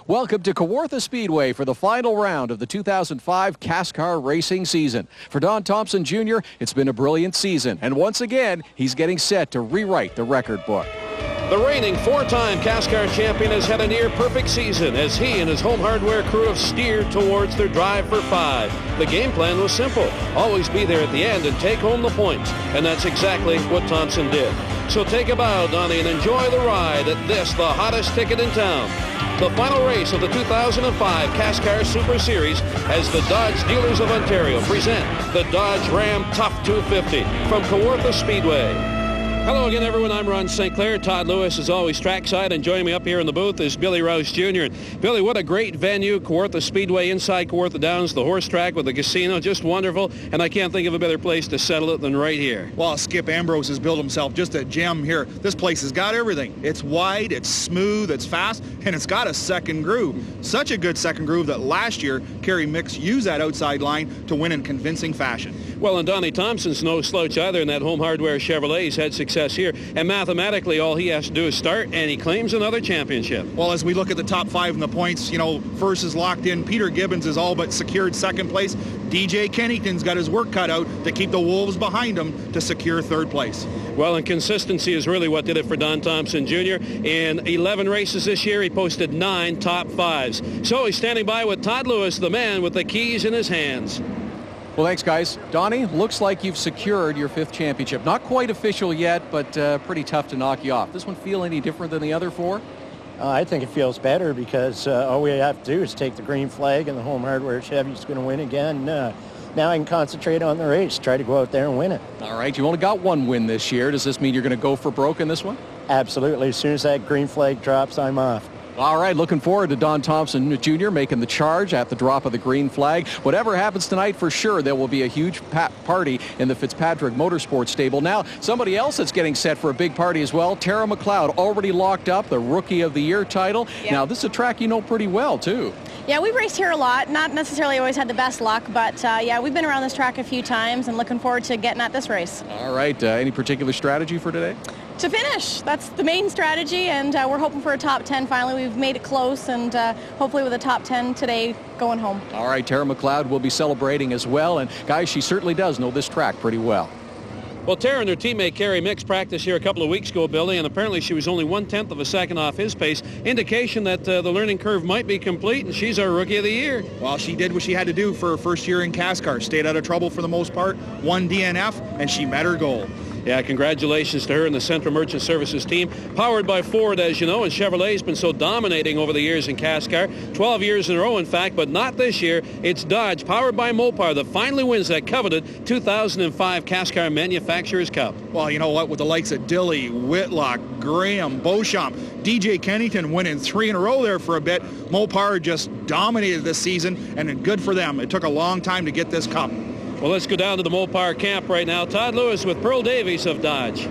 Welcome to Kawartha Speedway for the final round of the 2005 CASCAR racing season. For Don Thompson Jr., it's been a brilliant season, and once again, he's getting set to rewrite the record book. The reigning four-time CASCAR champion has had a near-perfect season as he and his home hardware crew have steered towards their drive for 5. The game plan was simple. Always be there at the end and take home the points. And that's exactly what Thompson did. So take a bow, Donnie, and enjoy the ride at this, the hottest ticket in town. The final race of the 2005 CASCAR Super Series as the Dodge Dealers of Ontario present the Dodge Ram Tough 250 from Kawartha Speedway. Hello again, everyone. I'm Ron St. Clair. Todd Lewis is always trackside, and joining me up here in the booth is Billy Rouse Jr. And Billy, what a great venue, Kawartha Speedway, inside Kawartha Downs, the horse track with the casino, just wonderful. And I can't think of a better place to settle it than right here. Well, Skip Ambrose has built himself just a gem here. This place has got everything. It's wide, it's smooth, it's fast, and it's got a second groove. Such a good second groove that last year, Kerry Mix used that outside line to win in convincing fashion. Well, and Donnie Thompson's no slouch either in that home hardware Chevrolet. He's had success here, and mathematically all he has to do is start and he claims another championship. Well, as we look at the top 5 in the points, you know, first is locked in. Peter Gibbons has all but secured second place. DJ Kennington's got his work cut out to keep the Wolves behind him to secure third place. Well, and consistency is really what did it for Don Thompson Jr. In 11 races this year, he posted 9 top 5s. So he's standing by with Todd Lewis, the man with the keys in his hands. Well, thanks, guys. Donnie, looks like you've secured your 5th championship. Not quite official yet, but pretty tough to knock you off. This one feel any different than the other 4? I think it feels better because all we have to do is take the green flag and the home hardware Chevy's going to win again. Now I can concentrate on the race, try to go out there and win it. All right, you only got 1 win this year. Does this mean you're going to go for broke in this one? Absolutely. As soon as that green flag drops, I'm off. All right, looking forward to Don Thompson Jr. making the charge at the drop of the green flag. Whatever happens tonight, for sure, there will be a huge party in the Fitzpatrick Motorsports stable. Now, somebody else that's getting set for a big party as well, Tara McLeod, already locked up the Rookie of the Year title. Yep. Now, this is a track you know pretty well, too. Yeah, we've raced here a lot. Not necessarily always had the best luck, but yeah, we've been around this track a few times and looking forward to getting at this race. All right, any particular strategy for today? To finish. That's the main strategy, and we're hoping for a top 10 finally. We've made it close, and hopefully with a top 10 today going home. All right, Tara McLeod will be celebrating as well, and guys, she certainly does know this track pretty well. Well, Tara and her teammate Kerry Mix practiced here a couple of weeks ago, Billy, and apparently she was only 1/10 of a second off his pace. Indication that the learning curve might be complete, and she's our Rookie of the Year. Well, she did what she had to do for her first year in CASCAR. Stayed out of trouble for the most part, won DNF, and she met her goal. Yeah, congratulations to her and the Central Merchant Services team. Powered by Ford, as you know, and Chevrolet's been so dominating over the years in CASCAR. 12 years in a row, in fact, but not this year. It's Dodge, powered by Mopar, that finally wins that coveted 2005 CASCAR Manufacturers Cup. Well, you know what? With the likes of Dilly, Whitlock, Graham, Beauchamp, DJ Kennington winning 3 in a row there for a bit. Mopar just dominated this season, and good for them. It took a long time to get this cup. Well, let's go down to the Mopar camp right now. Todd Lewis with Pearl Davies of Dodge.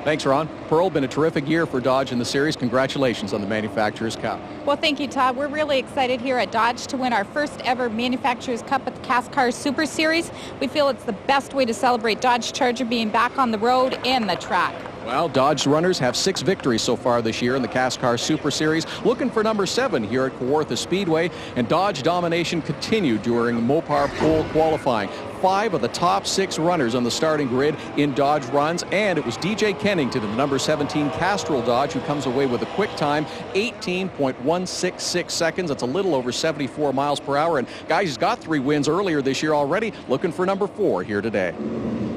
Thanks, Ron. Pearl, been a terrific year for Dodge in the series. Congratulations on the Manufacturers Cup. Well, thank you, Todd. We're really excited here at Dodge to win our first ever Manufacturers Cup at the CASCAR Super Series. We feel it's the best way to celebrate Dodge Charger being back on the road and the track. Well, Dodge runners have 6 victories so far this year in the CASCAR Super Series. Looking for number 7 here at Kawartha Speedway. And Dodge domination continued during Mopar pole qualifying. 5 of the top 6 runners on the starting grid in Dodge runs. And it was DJ Kennington in the number 17 Castrol Dodge who comes away with a quick time, 18.166 seconds. That's a little over 74 miles per hour. And guys, he's got 3 wins earlier this year already. Looking for number 4 here today.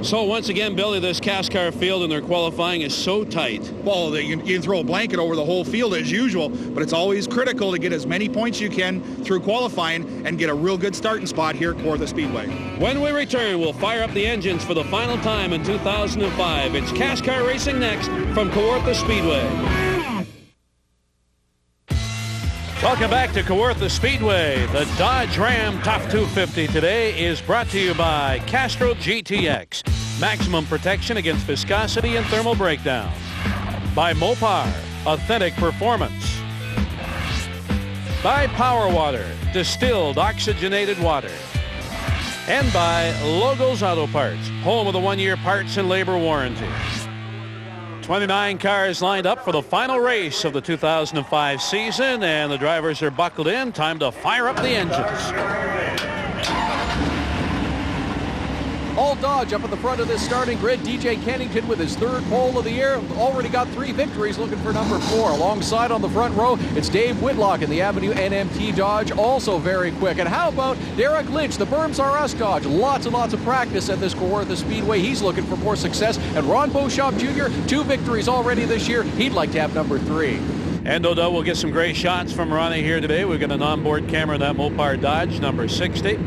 So once again, Billy, this CASCAR field in their qualifying is so tight. Well, you can throw a blanket over the whole field as usual, but it's always critical to get as many points you can through qualifying and get a real good starting spot here at Kawartha Speedway. When we return, we'll fire up the engines for the final time in 2005. It's CASCAR Racing next from Kawartha Speedway. Welcome back to Kawartha Speedway. The Dodge Ram Tough 250 today is brought to you by Castrol GTX. Maximum protection against viscosity and thermal breakdown. By Mopar, authentic performance. By Power Water, distilled oxygenated water. And by Logos Auto Parts, home of the 1-year parts and labor warranty. 29 cars lined up for the final race of the 2005 season, and the drivers are buckled in. Time to fire up the engines. All Dodge up at the front of this starting grid. DJ Kennington with his third pole of the year. Already got 3 victories, looking for number 4. Alongside on the front row, it's Dave Whitlock in the Avenue NMT Dodge, also very quick. And how about Derek Lynch, the Berms R Us Dodge? Lots and lots of practice at this Kawartha Speedway. He's looking for more success. And Ron Beauchamp Jr., 2 victories already this year. He'd like to have number 3. And no doubt we'll get some great shots from Ronnie here today. We've got an onboard camera in that Mopar Dodge, number 60.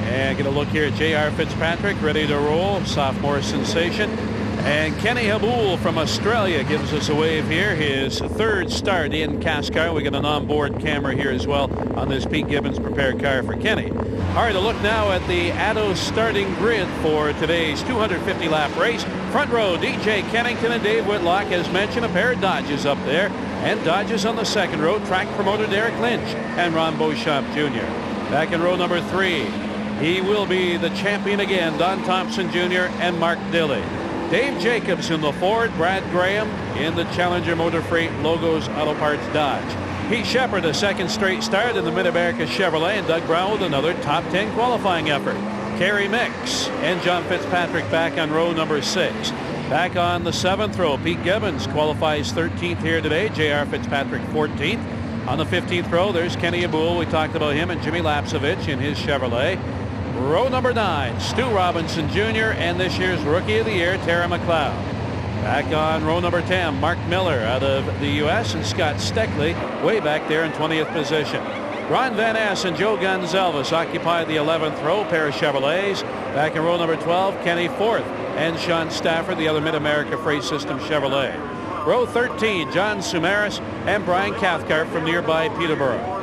And get a look here at J.R. Fitzpatrick, ready to roll, sophomore sensation. And Kenny Habul from Australia gives us a wave here, his 3rd start in CASCAR. We got an onboard camera here as well on this Pete Gibbons prepared car for Kenny. All right, a look now at the Addo starting grid for today's 250-lap race. Front row, DJ Kennington and Dave Whitlock, as mentioned, a pair of Dodges up there. And Dodges on the second row, track promoter Derek Lynch and Ron Beauchamp Jr. Back in row number 3. He will be the champion again, Don Thompson Jr. and Mark Dilley. Dave Jacobs in the Ford, Brad Graham in the Challenger Motor Freight Logos Auto Parts Dodge. Pete Shepard, a 2nd straight start in the Mid-America Chevrolet, and Doug Brown with another top 10 qualifying effort. Kerry Mix and John Fitzpatrick back on row number 6. Back on the 7th row, Pete Gibbons qualifies 13th here today, J.R. Fitzpatrick 14th. On the 15th row, there's Kenny Abul. We talked about him, and Jimmy Lapsovich in his Chevrolet. Row number 9, Stu Robinson Jr. and this year's Rookie of the Year, Tara McLeod. Back on row number 10, Mark Miller out of the U.S. and Scott Steckley way back there in 20th position. Ron Van Ness and Joe Gonzalez occupy the 11th row, pair of Chevrolets. Back in row number 12, Kenny 4th and Sean Stafford, the other Mid-America Freight System Chevrolet. Row 13, John Sumaris and Brian Cathcart from nearby Peterborough.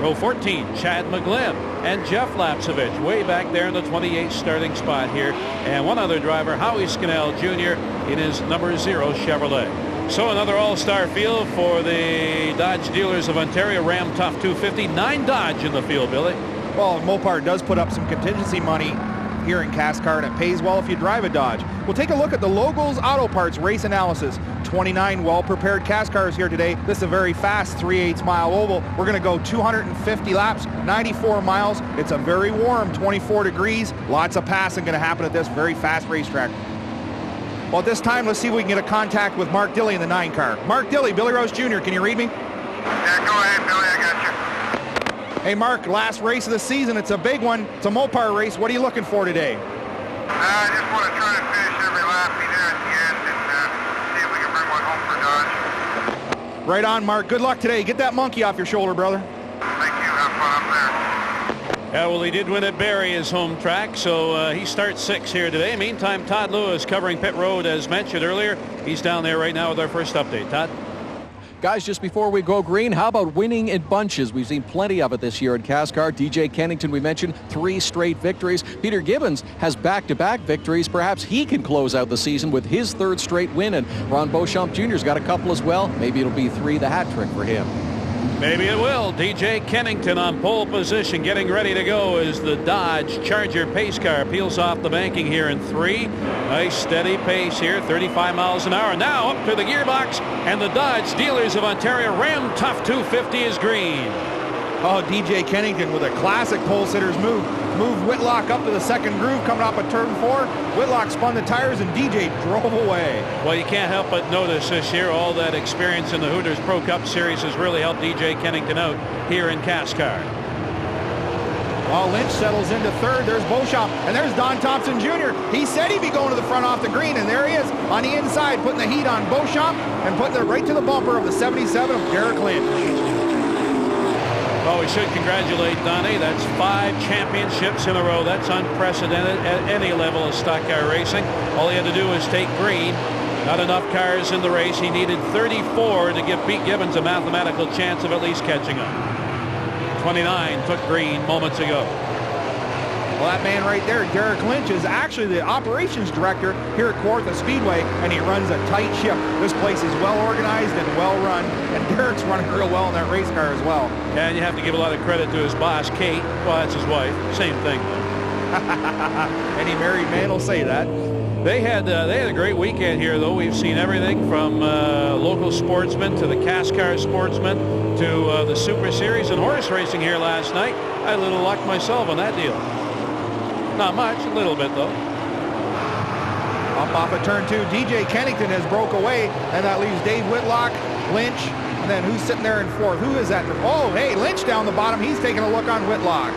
Row 14, Chad McGlynn and Jeff Lapsovich way back there in the 28th starting spot here. And one other driver, Howie Scannell Jr. in his number 0 Chevrolet. So another all-star field for the Dodge dealers of Ontario. Ram Tough 250, 9 Dodge in the field, Billy. Well, Mopar does put up some contingency money here in CASCAR, and it pays well if you drive a Dodge. We'll take a look at the Logos Auto Parts race analysis. 29 well-prepared CASCARs here today. This is a very fast 3/8 mile oval. We're going to go 250 laps, 94 miles. It's a very warm 24 degrees. Lots of passing going to happen at this very fast racetrack. Well, at this time, let's see if we can get a contact with Mark Dilley in the 9 car. Mark Dilley, Billy Rose Jr., can you read me? Yeah, go ahead, Billy, I got you. Hey, Mark, last race of the season. It's a big one. It's a Mopar race. What are you looking for today? I just want to try to finish every lap be there at the end and see if we can bring one home for Dodge. Right on, Mark. Good luck today. Get that monkey off your shoulder, brother. Thank you. Have fun up there. Yeah, well, he did win at Barrie, his home track, so he starts 6 here today. Meantime, Todd Lewis covering pit road, as mentioned earlier. He's down there right now with our first update. Todd? Guys, just before we go green, how about winning in bunches? We've seen plenty of it this year at CASCAR. DJ Kennington, we mentioned, 3 straight victories. Peter Gibbons has back-to-back victories. Perhaps he can close out the season with his 3rd straight win, and Ron Beauchamp Jr.'s got a couple as well. Maybe it'll be 3, the hat trick for him. Maybe it will. DJ Kennington on pole position, getting ready to go as the Dodge Charger pace car peels off the banking here in 3. Nice steady pace here, 35 miles an hour. Now up to the gearbox, and the Dodge dealers of Ontario Ram Tough 250 is green. Oh, DJ Kennington with a classic pole sitters move. Moved Whitlock up to the 2nd groove coming off of turn 4. Whitlock spun the tires and DJ drove away. Well, you can't help but notice this year all that experience in the Hooters Pro Cup Series has really helped DJ Kennington out here in CASCAR. While Lynch settles into 3rd, there's Beauchamp, and there's Don Thompson Jr. He said he'd be going to the front off the green, and there he is on the inside, putting the heat on Beauchamp and putting it right to the bumper of the 77 of Derek Lynch. Well, we should congratulate Donnie. That's 5 championships in a row. That's unprecedented at any level of stock car racing. All he had to do was take green. Not enough cars in the race. He needed 34 to give Pete Gibbons a mathematical chance of at least catching up. 29 took green moments ago. Well, that man right there, Derek Lynch, is actually the operations director here at Kawartha Speedway, and he runs a tight ship. This place is well organized and well run, and Derek's running real well in that race car as well. Yeah, and you have to give a lot of credit to his boss, Kate. Well, that's his wife. Same thing. Any married man will say that. They had a great weekend here, though. We've seen everything from local sportsmen to the CASCAR sportsmen to the Super Series and horse racing here last night. I had a little luck myself on that deal. Not much, a little bit, though. Up off of turn 2, DJ Kennington has broke away, and that leaves Dave Whitlock, Lynch, and then who's sitting there in 4th? Who is that? Oh, hey, Lynch down the bottom. He's taking a look on Whitlock.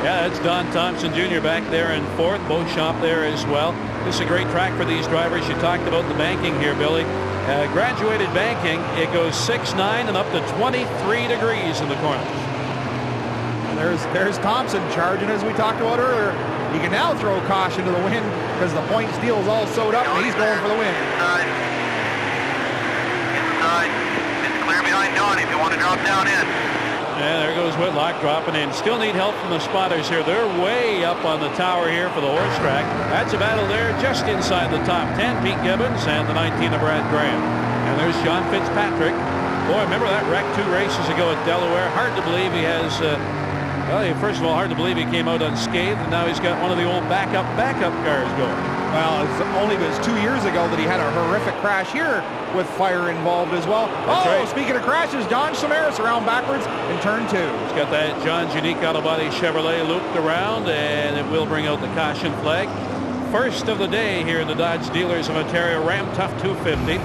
Yeah, that's Don Thompson Jr. back there in 4th. Beauchamp there as well. This is a great track for these drivers. You talked about the banking here, Billy. Graduated banking, it goes 6-9 and up to 23 degrees in the corners. There's Thompson charging, as we talked about earlier. He can now throw caution to the wind because the point steel is all sewed up, and he's going for the win. Inside. It's clear behind Don if you want to drop down in. Yeah, there goes Whitlock dropping in. Still need help from the spotters here. They're way up on the tower here for the horse track. That's a battle there just inside the top 10. Pete Gibbons and the 19 of Brad Graham. And there's John Fitzpatrick. Boy, remember that wreck 2 races ago at Delaware? Hard to believe he has... well, first of all, hard to believe he came out unscathed, and now he's got one of the old backup cars going. Well, it's only was 2 years ago that he had a horrific crash here with fire involved as well. That's right. Speaking of crashes, Don Samaras around backwards in turn 2. He's got that John's Unique Auto Body Chevrolet looped around, and it will bring out the caution flag. First of the day here in the Dodge Dealers of Ontario Ram Tough 250.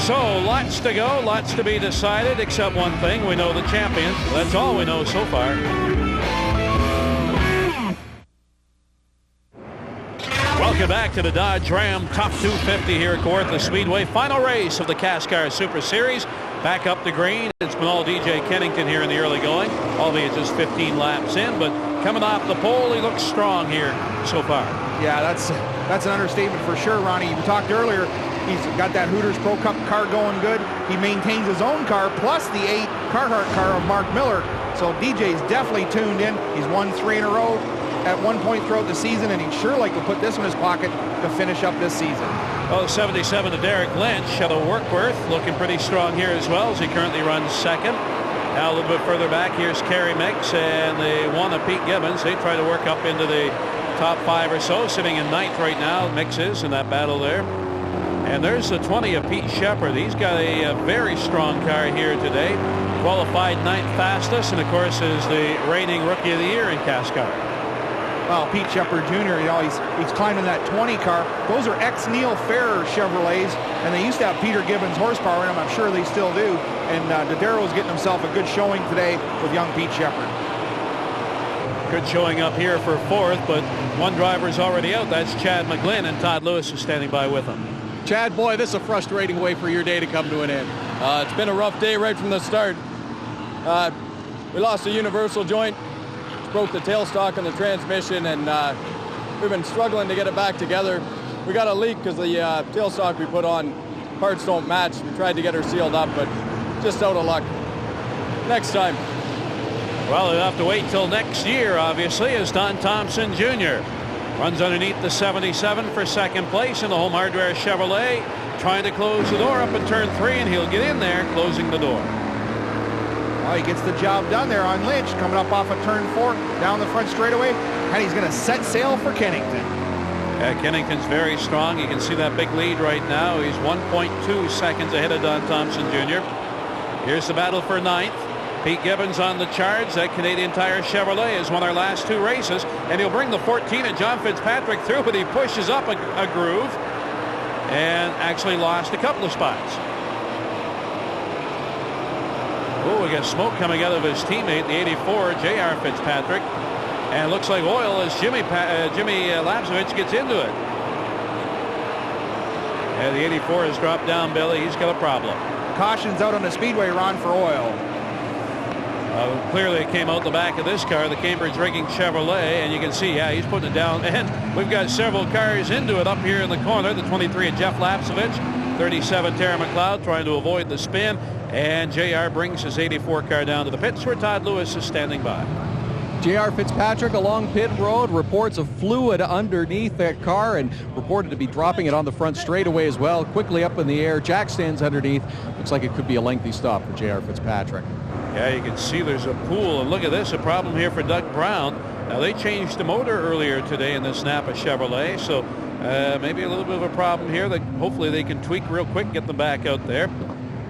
So lots to go, lots to be decided, except one thing. We know the champion. That's all we know so far. Welcome back to the Dodge Ram Tough 250 here at Kawartha Speedway. Final race of the CASCAR Super Series. Back up the green. It's been all DJ Kennington here in the early going, albeit just 15 laps in. But coming off the pole, he looks strong here so far. Yeah, that's an understatement for sure, Ronnie. You talked earlier. He's got that Hooters Pro Cup car going good. He maintains his own car plus the 8 Carhartt car of Mark Miller. So DJ's definitely tuned in. He's won 3 in a row at one point throughout the season, and he'd sure like to put this in his pocket to finish up this season. Oh, 77 to Derek Lynch. Shadow Workworth looking pretty strong here as well, as he currently runs 2nd. Now a little bit further back, here's Kerry Mix and the 1 of Pete Gibbons. They try to work up into the top 5 or so, sitting in 9th right now. Mix is in that battle there. And there's the 20 of Pete Shepard. He's got a very strong car here today. Qualified 9th fastest, and of course is the reigning Rookie of the Year in CASCAR. Well, Pete Shepard Jr., you know, he's climbing that 20 car. Those are ex-Neil Ferrer Chevrolets, and they used to have Peter Gibbons horsepower in them. I'm sure they still do. And Dadero's getting himself a good showing today with young Pete Shepard. Good showing up here for 4th, but one driver's already out. That's Chad McGlynn, and Todd Lewis is standing by with him. Chad, boy, this is a frustrating way for your day to come to an end. It's been a rough day right from the start. We lost a universal joint, broke the tailstock on the transmission, and we've been struggling to get it back together. We got a leak because the tailstock we put on, parts don't match. We tried to get her sealed up, but just out of luck. Next time. Well, we'll have to wait till next year, obviously, as Don Thompson Jr. runs underneath the 77 for 2nd place in the Home Hardware Chevrolet, trying to close the door up in turn 3, and he'll get in there, closing the door. Well, he gets the job done there on Lynch, coming up off of turn 4, down the front straightaway, and he's going to set sail for Kennington. Kennington's very strong. You can see that big lead right now. He's 1.2 seconds ahead of Don Thompson Jr. Here's the battle for 9th. Pete Gibbons on the charge. That Canadian Tire Chevrolet has won our last 2 races, and he'll bring the 14 of John Fitzpatrick through, but he pushes up a groove and actually lost a couple of spots. Oh, we got smoke coming out of his teammate, the 84, J.R. Fitzpatrick, and it looks like oil as Jimmy Lapsovich gets into it. And the 84 has dropped down, Billy. He's got a problem. Caution's out on the speedway, Ron, for oil. Clearly it came out the back of this car, the Cambridge Rigging Chevrolet, and you can see, yeah, he's putting it down. And we've got several cars into it up here in the corner. The 23 of Jeff Lapsovich, 37 Tara McLeod trying to avoid the spin, and JR brings his 84 car down to the pits where Todd Lewis is standing by. J.R. Fitzpatrick along pit road, reports of fluid underneath that car and reported to be dropping it on the front straightaway as well. Quickly up in the air, Jack stands underneath. Looks like it could be a lengthy stop for J.R. Fitzpatrick. Yeah, you can see there's a pool, and look at this, a problem here for Doug Brown. Now, they changed the motor earlier today in this Napa Chevrolet, so Maybe a little bit of a problem here that hopefully they can tweak real quick, get them back out there.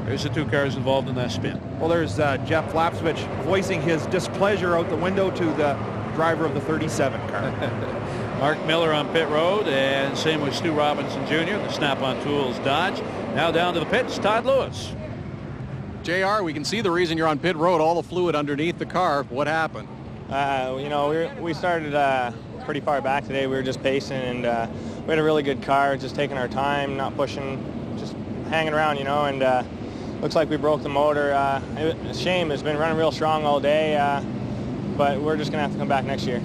There's the 2 cars involved in that spin. Well, there's Jeff Lapswich voicing his displeasure out the window to the driver of the 37 car. Mark Miller on pit road, and same with Stu Robinson Jr., the Snap-on Tools Dodge. Now down to the pits, Todd Lewis. JR, we can see the reason you're on pit road, all the fluid underneath the car. What happened? You know, we started pretty far back today. We were just pacing, and we had a really good car, just taking our time, not pushing, just hanging around, you know, and looks like we broke the motor. It's a shame. It's been running real strong all day, but we're just going to have to come back next year.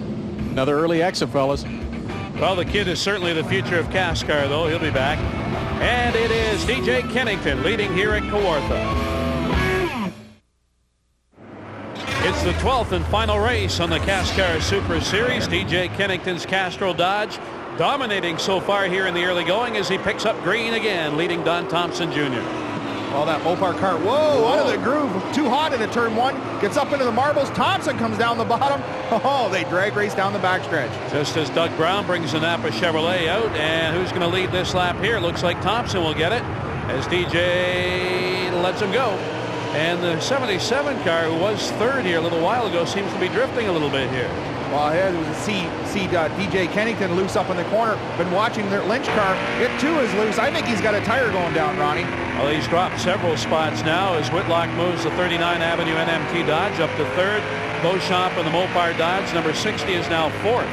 Another early exit, fellas. Well, the kid is certainly the future of CASCAR, though. He'll be back. And it is DJ Kennington leading here at Kawartha. It's the 12th and final race on the CASCAR Super Series. DJ Kennington's Castrol Dodge dominating so far here in the early going as he picks up green again, leading Don Thompson Jr. Well, that Mopar car, whoa, out of the groove, too hot into turn 1, gets up into the marbles. Thompson comes down the bottom. Oh, they drag race down the backstretch. Just as Doug Brown brings the Napa Chevrolet out, and who's going to lead this lap here? Looks like Thompson will get it as DJ lets him go. And the 77 car, who was third here a little while ago, seems to be drifting a little bit here. Well, here was a DJ Kennington loose up in the corner. Been watching their Lynch car. It too is loose. I think he's got a tire going down, Ronnie. Well, he's dropped several spots now as Whitlock moves the 39 Avenue NMT Dodge up to third. Beauchamp and the Mopar Dodge, number 60, is now fourth.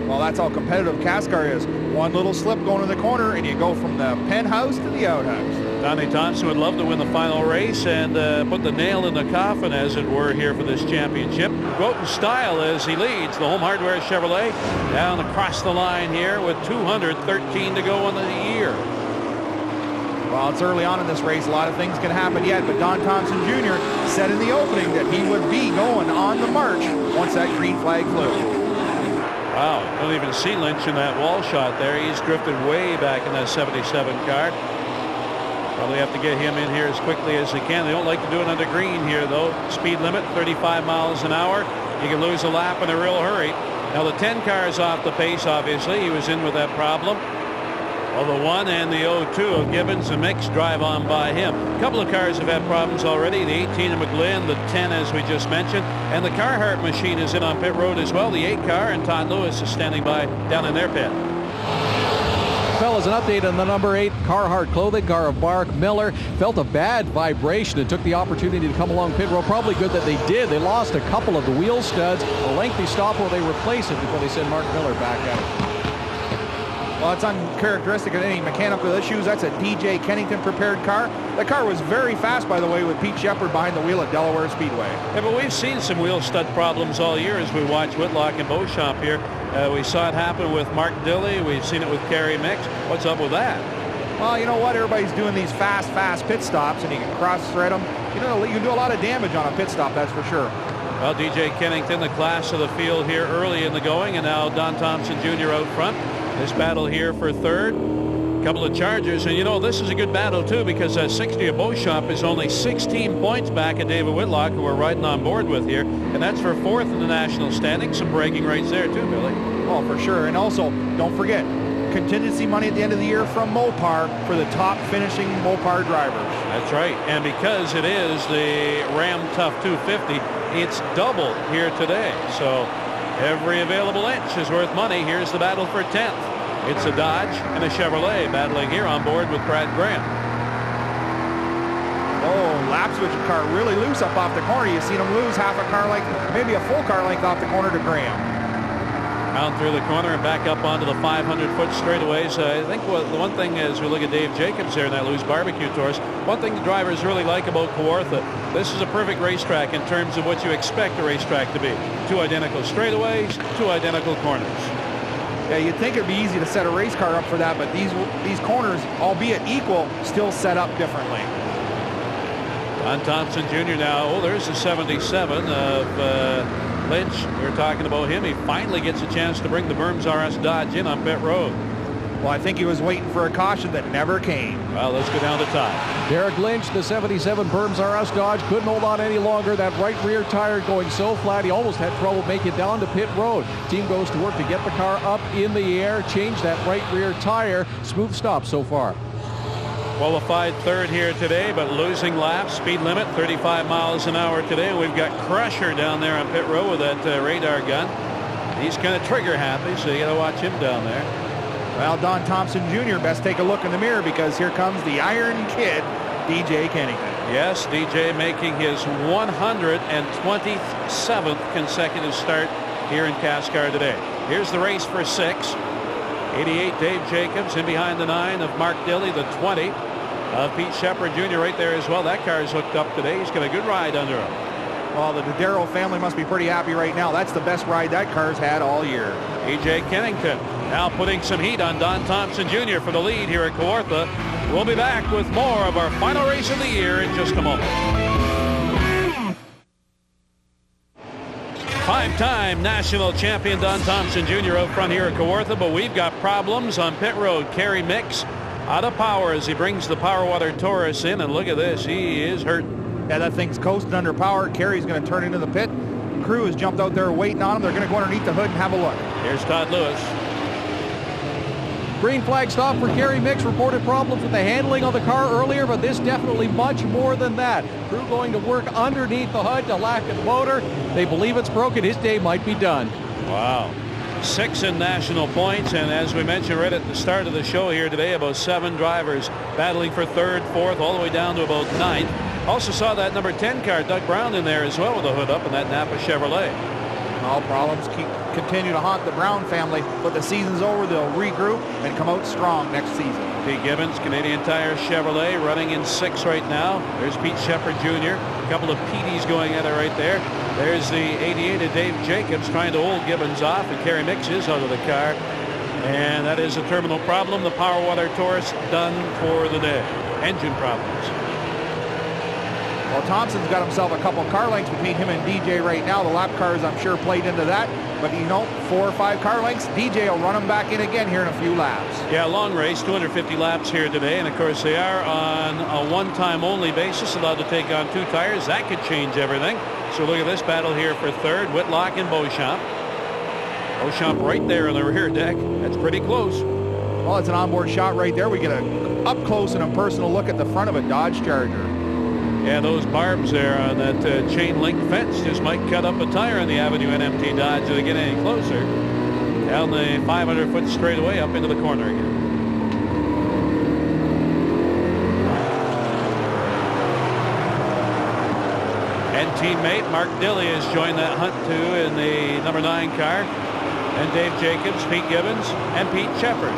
Well, that's how competitive CASCAR is. One little slip going in the corner, and you go from the penthouse to the outhouse. Donnie Thompson would love to win the final race and put the nail in the coffin, as it were, here for this championship. Go out in style as he leads the Home Hardware Chevrolet down across the line here with 213 to go in the year. Well, it's early on in this race. A lot of things can happen yet, but Don Thompson Jr. said in the opening that he would be going on the march once that green flag flew. Wow, don't even see Lynch in that wall shot there. He's drifted way back in that 77 car. Probably have to get him in here as quickly as they can. They don't like to do it under green here, though. Speed limit, 35 miles an hour. You can lose a lap in a real hurry. Now, the 10 car is off the pace, obviously. He was in with that problem. Well, the 1 and the 02 of Gibbons and Mix drive on by him. A couple of cars have had problems already. The 18 of McGlynn, the 10, as we just mentioned. And the Carhartt machine is in on pit road as well. The 8 car, and Todd Lewis is standing by down in their pit. Fellas, an update on the number 8 Carhartt clothing car of Mark Miller. Felt a bad vibration and took the opportunity to come along pit road. Probably good that they did. They lost a couple of the wheel studs. A lengthy stop while they replace it before they send Mark Miller back at it. Well, it's uncharacteristic of any mechanical issues. That's a DJ Kennington prepared car. The car was very fast, by the way, with Pete Shepard behind the wheel at Delaware Speedway. Yeah, but we've seen some wheel stud problems all year as we watch Whitlock and Beauchamp here. We saw it happen with Mark Dilley. We've seen it with Kerry Mix. What's up with that? Well, you know what? Everybody's doing these fast pit stops, and you can cross-thread them. You know, you can do a lot of damage on a pit stop, that's for sure. Well, DJ Kennington, the class of the field here early in the going, and now Don Thompson Jr. out front. This battle here for third. Couple of Chargers, and you know, this is a good battle too, because 60 of Beauchamp is only 16 points back at David Whitlock, who we're riding on board with here, and that's for fourth in the national standing. Some bragging rights there too, Billy. Oh, for sure. And also, don't forget, contingency money at the end of the year from Mopar for the top finishing Mopar drivers. That's right, and because it is the Ram Tough 250, it's double here today. So every available inch is worth money. Here's the battle for 10th. It's a Dodge and a Chevrolet battling here on board with Brad Graham. Oh, lap switch car really loose up off the corner. You've seen him lose half a car length, maybe a full car length off the corner to Graham. Down through the corner and back up onto the 500-foot straightaways. I think the one thing as we look at Dave Jacobs there in that loose barbecue tours, one thing the drivers really like about Kawartha, this is a perfect racetrack in terms of what you expect a racetrack to be. 2 identical straightaways, 2 identical corners. Yeah, you'd think it'd be easy to set a race car up for that, but these corners, albeit equal, still set up differently. Don Thompson Jr. now. Oh, there's the 77 of Lynch. We were talking about him. He finally gets a chance to bring the Burns RS Dodge in on pit road. Well, I think he was waiting for a caution that never came. Well, let's go down to Todd. Derek Lynch, the 77 Burns R Us Dodge, couldn't hold on any longer. That right rear tire going so flat, he almost had trouble making it down to pit road. Team goes to work to get the car up in the air, change that right rear tire. Smooth stop so far. Qualified third here today, but losing laps. Speed limit 35 miles an hour today. We've got Crusher down there on pit road with that radar gun. He's kind of trigger happy, so you got to watch him down there. Well, Don Thompson Jr. best take a look in the mirror, because here comes the Iron Kid, DJ Kennington. Yes, DJ making his 127th consecutive start here in CASCAR today. Here's the race for 6. 88 Dave Jacobs in behind the 9 of Mark Dilley, the 20 of Pete Shepard Jr. right there as well. That car is hooked up today. He's got a good ride under him. Well, the Darrow family must be pretty happy right now. That's the best ride that car's had all year. EJ Kennington now putting some heat on Don Thompson Jr. for the lead here at Kawartha. We'll be back with more of our final race of the year in just a moment. 5-time national champion Don Thompson Jr. out front here at Kawartha, but we've got problems on pit road. Kerry Mix out of power as he brings the Power Water Taurus in, and look at this, he is hurt. Yeah, that thing's coasting under power. Kerry's going to turn into the pit. Crew has jumped out there waiting on him. They're going to go underneath the hood and have a look. Here's Todd Lewis. Green flag stop for Kerry Mix. Reported problems with the handling of the car earlier, but this definitely much more than that. Crew going to work underneath the hood to lack the motor. They believe it's broken. His day might be done. Wow. 6 in national points, and as we mentioned right at the start of the show here today, about 7 drivers battling for 3rd, 4th, all the way down to about 9th. Also saw that number 10 car, Doug Brown, in there as well with the hood up in that Napa Chevrolet. All problems continue to haunt the Brown family, but the season's over. They'll regroup and come out strong next season. Pete Gibbons, Canadian Tire Chevrolet, running in 6th right now. There's Pete Shepard Jr. A couple of Petey's going at it right there. There's the 88 of Dave Jacobs trying to hold Gibbons off, and Kerry Mix is out of the car. And that is a terminal problem. The Power Water Taurus done for the day. Engine problems. Well, Thompson's got himself a couple car lengths between him and DJ right now. The lap cars, I'm sure, played into that. But, 4 or 5 car lengths, DJ will run him back in again here in a few laps. Yeah, long race, 250 laps here today. And, of course, they are on a one-time only basis, allowed to take on 2 tires. That could change everything. So look at this battle here for 3rd. Whitlock and Beauchamp. Beauchamp right there on the rear deck. That's pretty close. Well, it's an onboard shot right there. We get an up-close and a personal look at the front of a Dodge Charger. Yeah, those barbs there on that chain link fence just might cut up a tire on the Avenue NMT Dodge if they get any closer. Down the 500-foot straightaway up into the corner again. And teammate Mark Dilley has joined that hunt too in the number 9 car. And Dave Jacobs, Pete Gibbons, and Pete Shepard.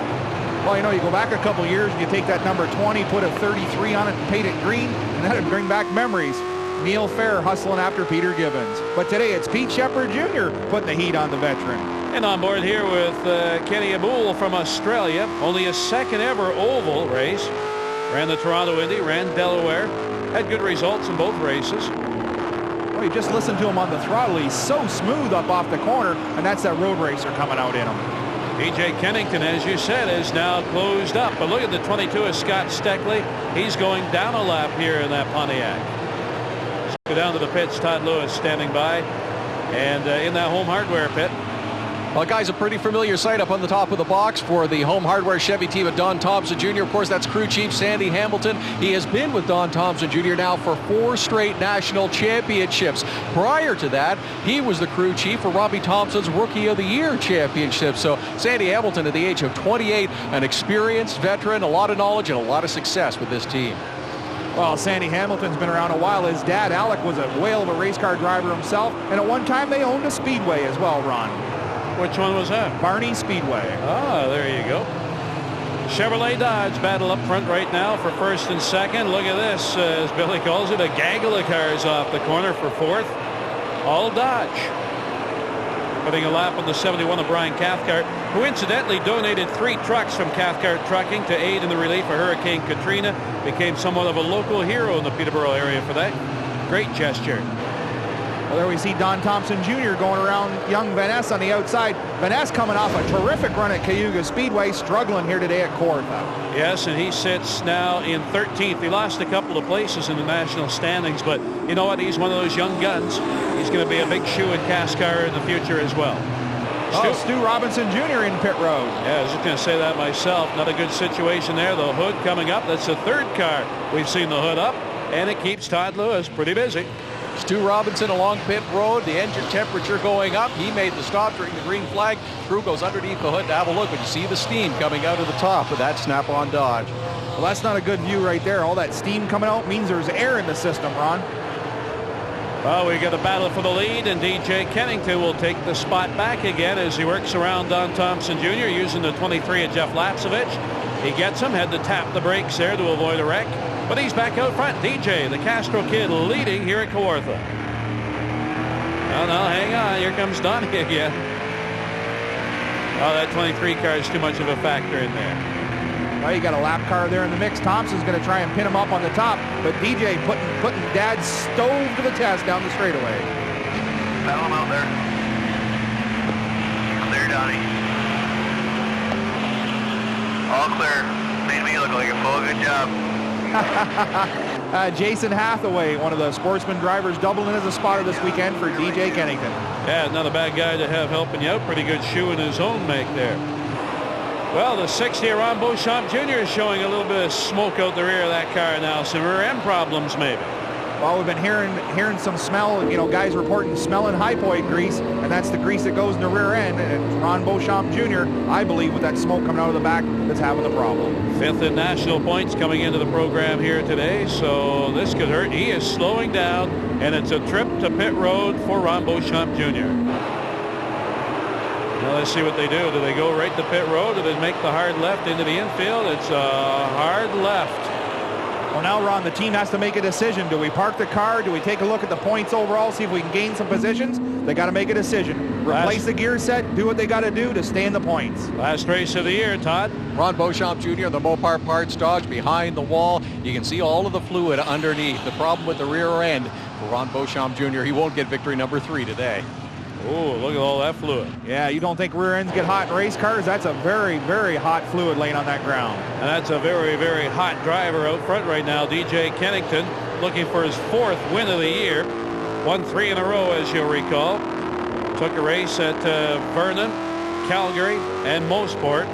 Well, you go back a couple years and you take that number 20, put a 33 on it and paint it green, and that would bring back memories. Neil Fair hustling after Peter Gibbons. But today it's Pete Shepard Jr. putting the heat on the veteran. And on board here with Kenny Aboul from Australia. Only a 2nd ever oval race. Ran the Toronto Indy, ran Delaware. Had good results in both races. Well, you just listen to him on the throttle. He's so smooth up off the corner, and that's that road racer coming out in him. EJ Kennington, as you said, is now closed up. But look at the 22 of Scott Steckley. He's going down a lap here in that Pontiac. Let's go down to the pits. Todd Lewis standing by. And in that Home Hardware pit. Well, guys, a pretty familiar sight up on the top of the box for the Home Hardware Chevy team of Don Thompson Jr. Of course, that's crew chief Sandy Hamilton. He has been with Don Thompson Jr. now for 4 straight national championships. Prior to that, he was the crew chief for Robbie Thompson's Rookie of the Year championship. So Sandy Hamilton, at the age of 28, an experienced veteran, a lot of knowledge, and a lot of success with this team. Well, Sandy Hamilton's been around a while. His dad, Alec, was a whale of a race car driver himself, and at one time they owned a Speedway as well, Ron. Which one was that? Barney Speedway. Ah, there you go. Chevrolet Dodge battle up front right now for 1st and 2nd. Look at this, as Billy calls it, a gaggle of cars off the corner for 4th. All Dodge. Putting a lap on the 71 of Brian Cathcart, who incidentally donated 3 trucks from Cathcart Trucking to aid in the relief of Hurricane Katrina. Became somewhat of a local hero in the Peterborough area for that. Great gesture. Well, there we see Don Thompson Jr. going around young Van Ness on the outside. Van Ness coming off a terrific run at Cayuga Speedway, struggling here today at Kawartha. Yes, and he sits now in 13th. He lost a couple of places in the national standings, but you know what? He's one of those young guns. He's going to be a big shoe at CASCAR in the future as well. Stu Robinson Jr. in pit road. Yeah, I was just going to say that myself. Not a good situation there. The hood coming up. That's the third car we've seen the hood up, and it keeps Todd Lewis pretty busy. Stu Robinson along pit road, the engine temperature going up. He made the stop during the green flag. Crew goes underneath the hood to have a look, but you see the steam coming out of the top of that Snap-on Dodge. Well, that's not a good view right there. All that steam coming out means there's air in the system, Ron. Well, we got a battle for the lead, and DJ Kennington will take the spot back again as he works around Don Thompson Jr. using the 23 of Jeff Lapsevich. He gets him, had to tap the brakes there to avoid a wreck. But he's back out front. DJ, the Castro kid, leading here at Kawartha. Oh, no, hang on. Here comes Donnie again. Oh, that 23 car is too much of a factor in there. Well, you got a lap car there in the mix. Thompson's going to try and pin him up on the top, but DJ putting Dad's stove to the test down the straightaway. Battle him out there. Clear, Donnie. All clear. Made me look like a full good job. Jason Hathaway, one of the Sportsman drivers, doubled in as a spotter this weekend for DJ Kennington. Yeah, not a bad guy to have helping you out. Pretty good shoe in his own make there. Well, the 60 Ron Beauchamp Jr. is showing a little bit of smoke out the rear of that car now. Some rear end problems maybe. Well, we've been hearing some smell, you know, guys reporting smelling high point grease, and that's the grease that goes in the rear end. And Ron Beauchamp Jr., I believe, with that smoke coming out of the back, that's having the problem. 5th in national points coming into the program here today, so this could hurt. He is slowing down, and it's a trip to pit road for Ron Beauchamp Jr. Now let's see what they do. Do they go right to pit road, or do they make the hard left into the infield? It's a hard left. Well, now, Ron, the team has to make a decision. Do we park the car? Do we take a look at the points overall, see if we can gain some positions? They got to make a decision. Replace the gear set, do what they got to do to stay in the points. Last race of the year, Todd. Ron Beauchamp Jr., the Mopar Parts Dodge behind the wall. You can see all of the fluid underneath. The problem with the rear end for Ron Beauchamp Jr., he won't get victory number 3 today. Oh, look at all that fluid. Yeah, you don't think rear ends get hot in race cars? That's a very, very hot fluid laying on that ground. And that's a very, very hot driver out front right now. DJ Kennington looking for his 4th win of the year. Won 3 in a row, as you'll recall. Took a race at Vernon, Calgary, and Mosport.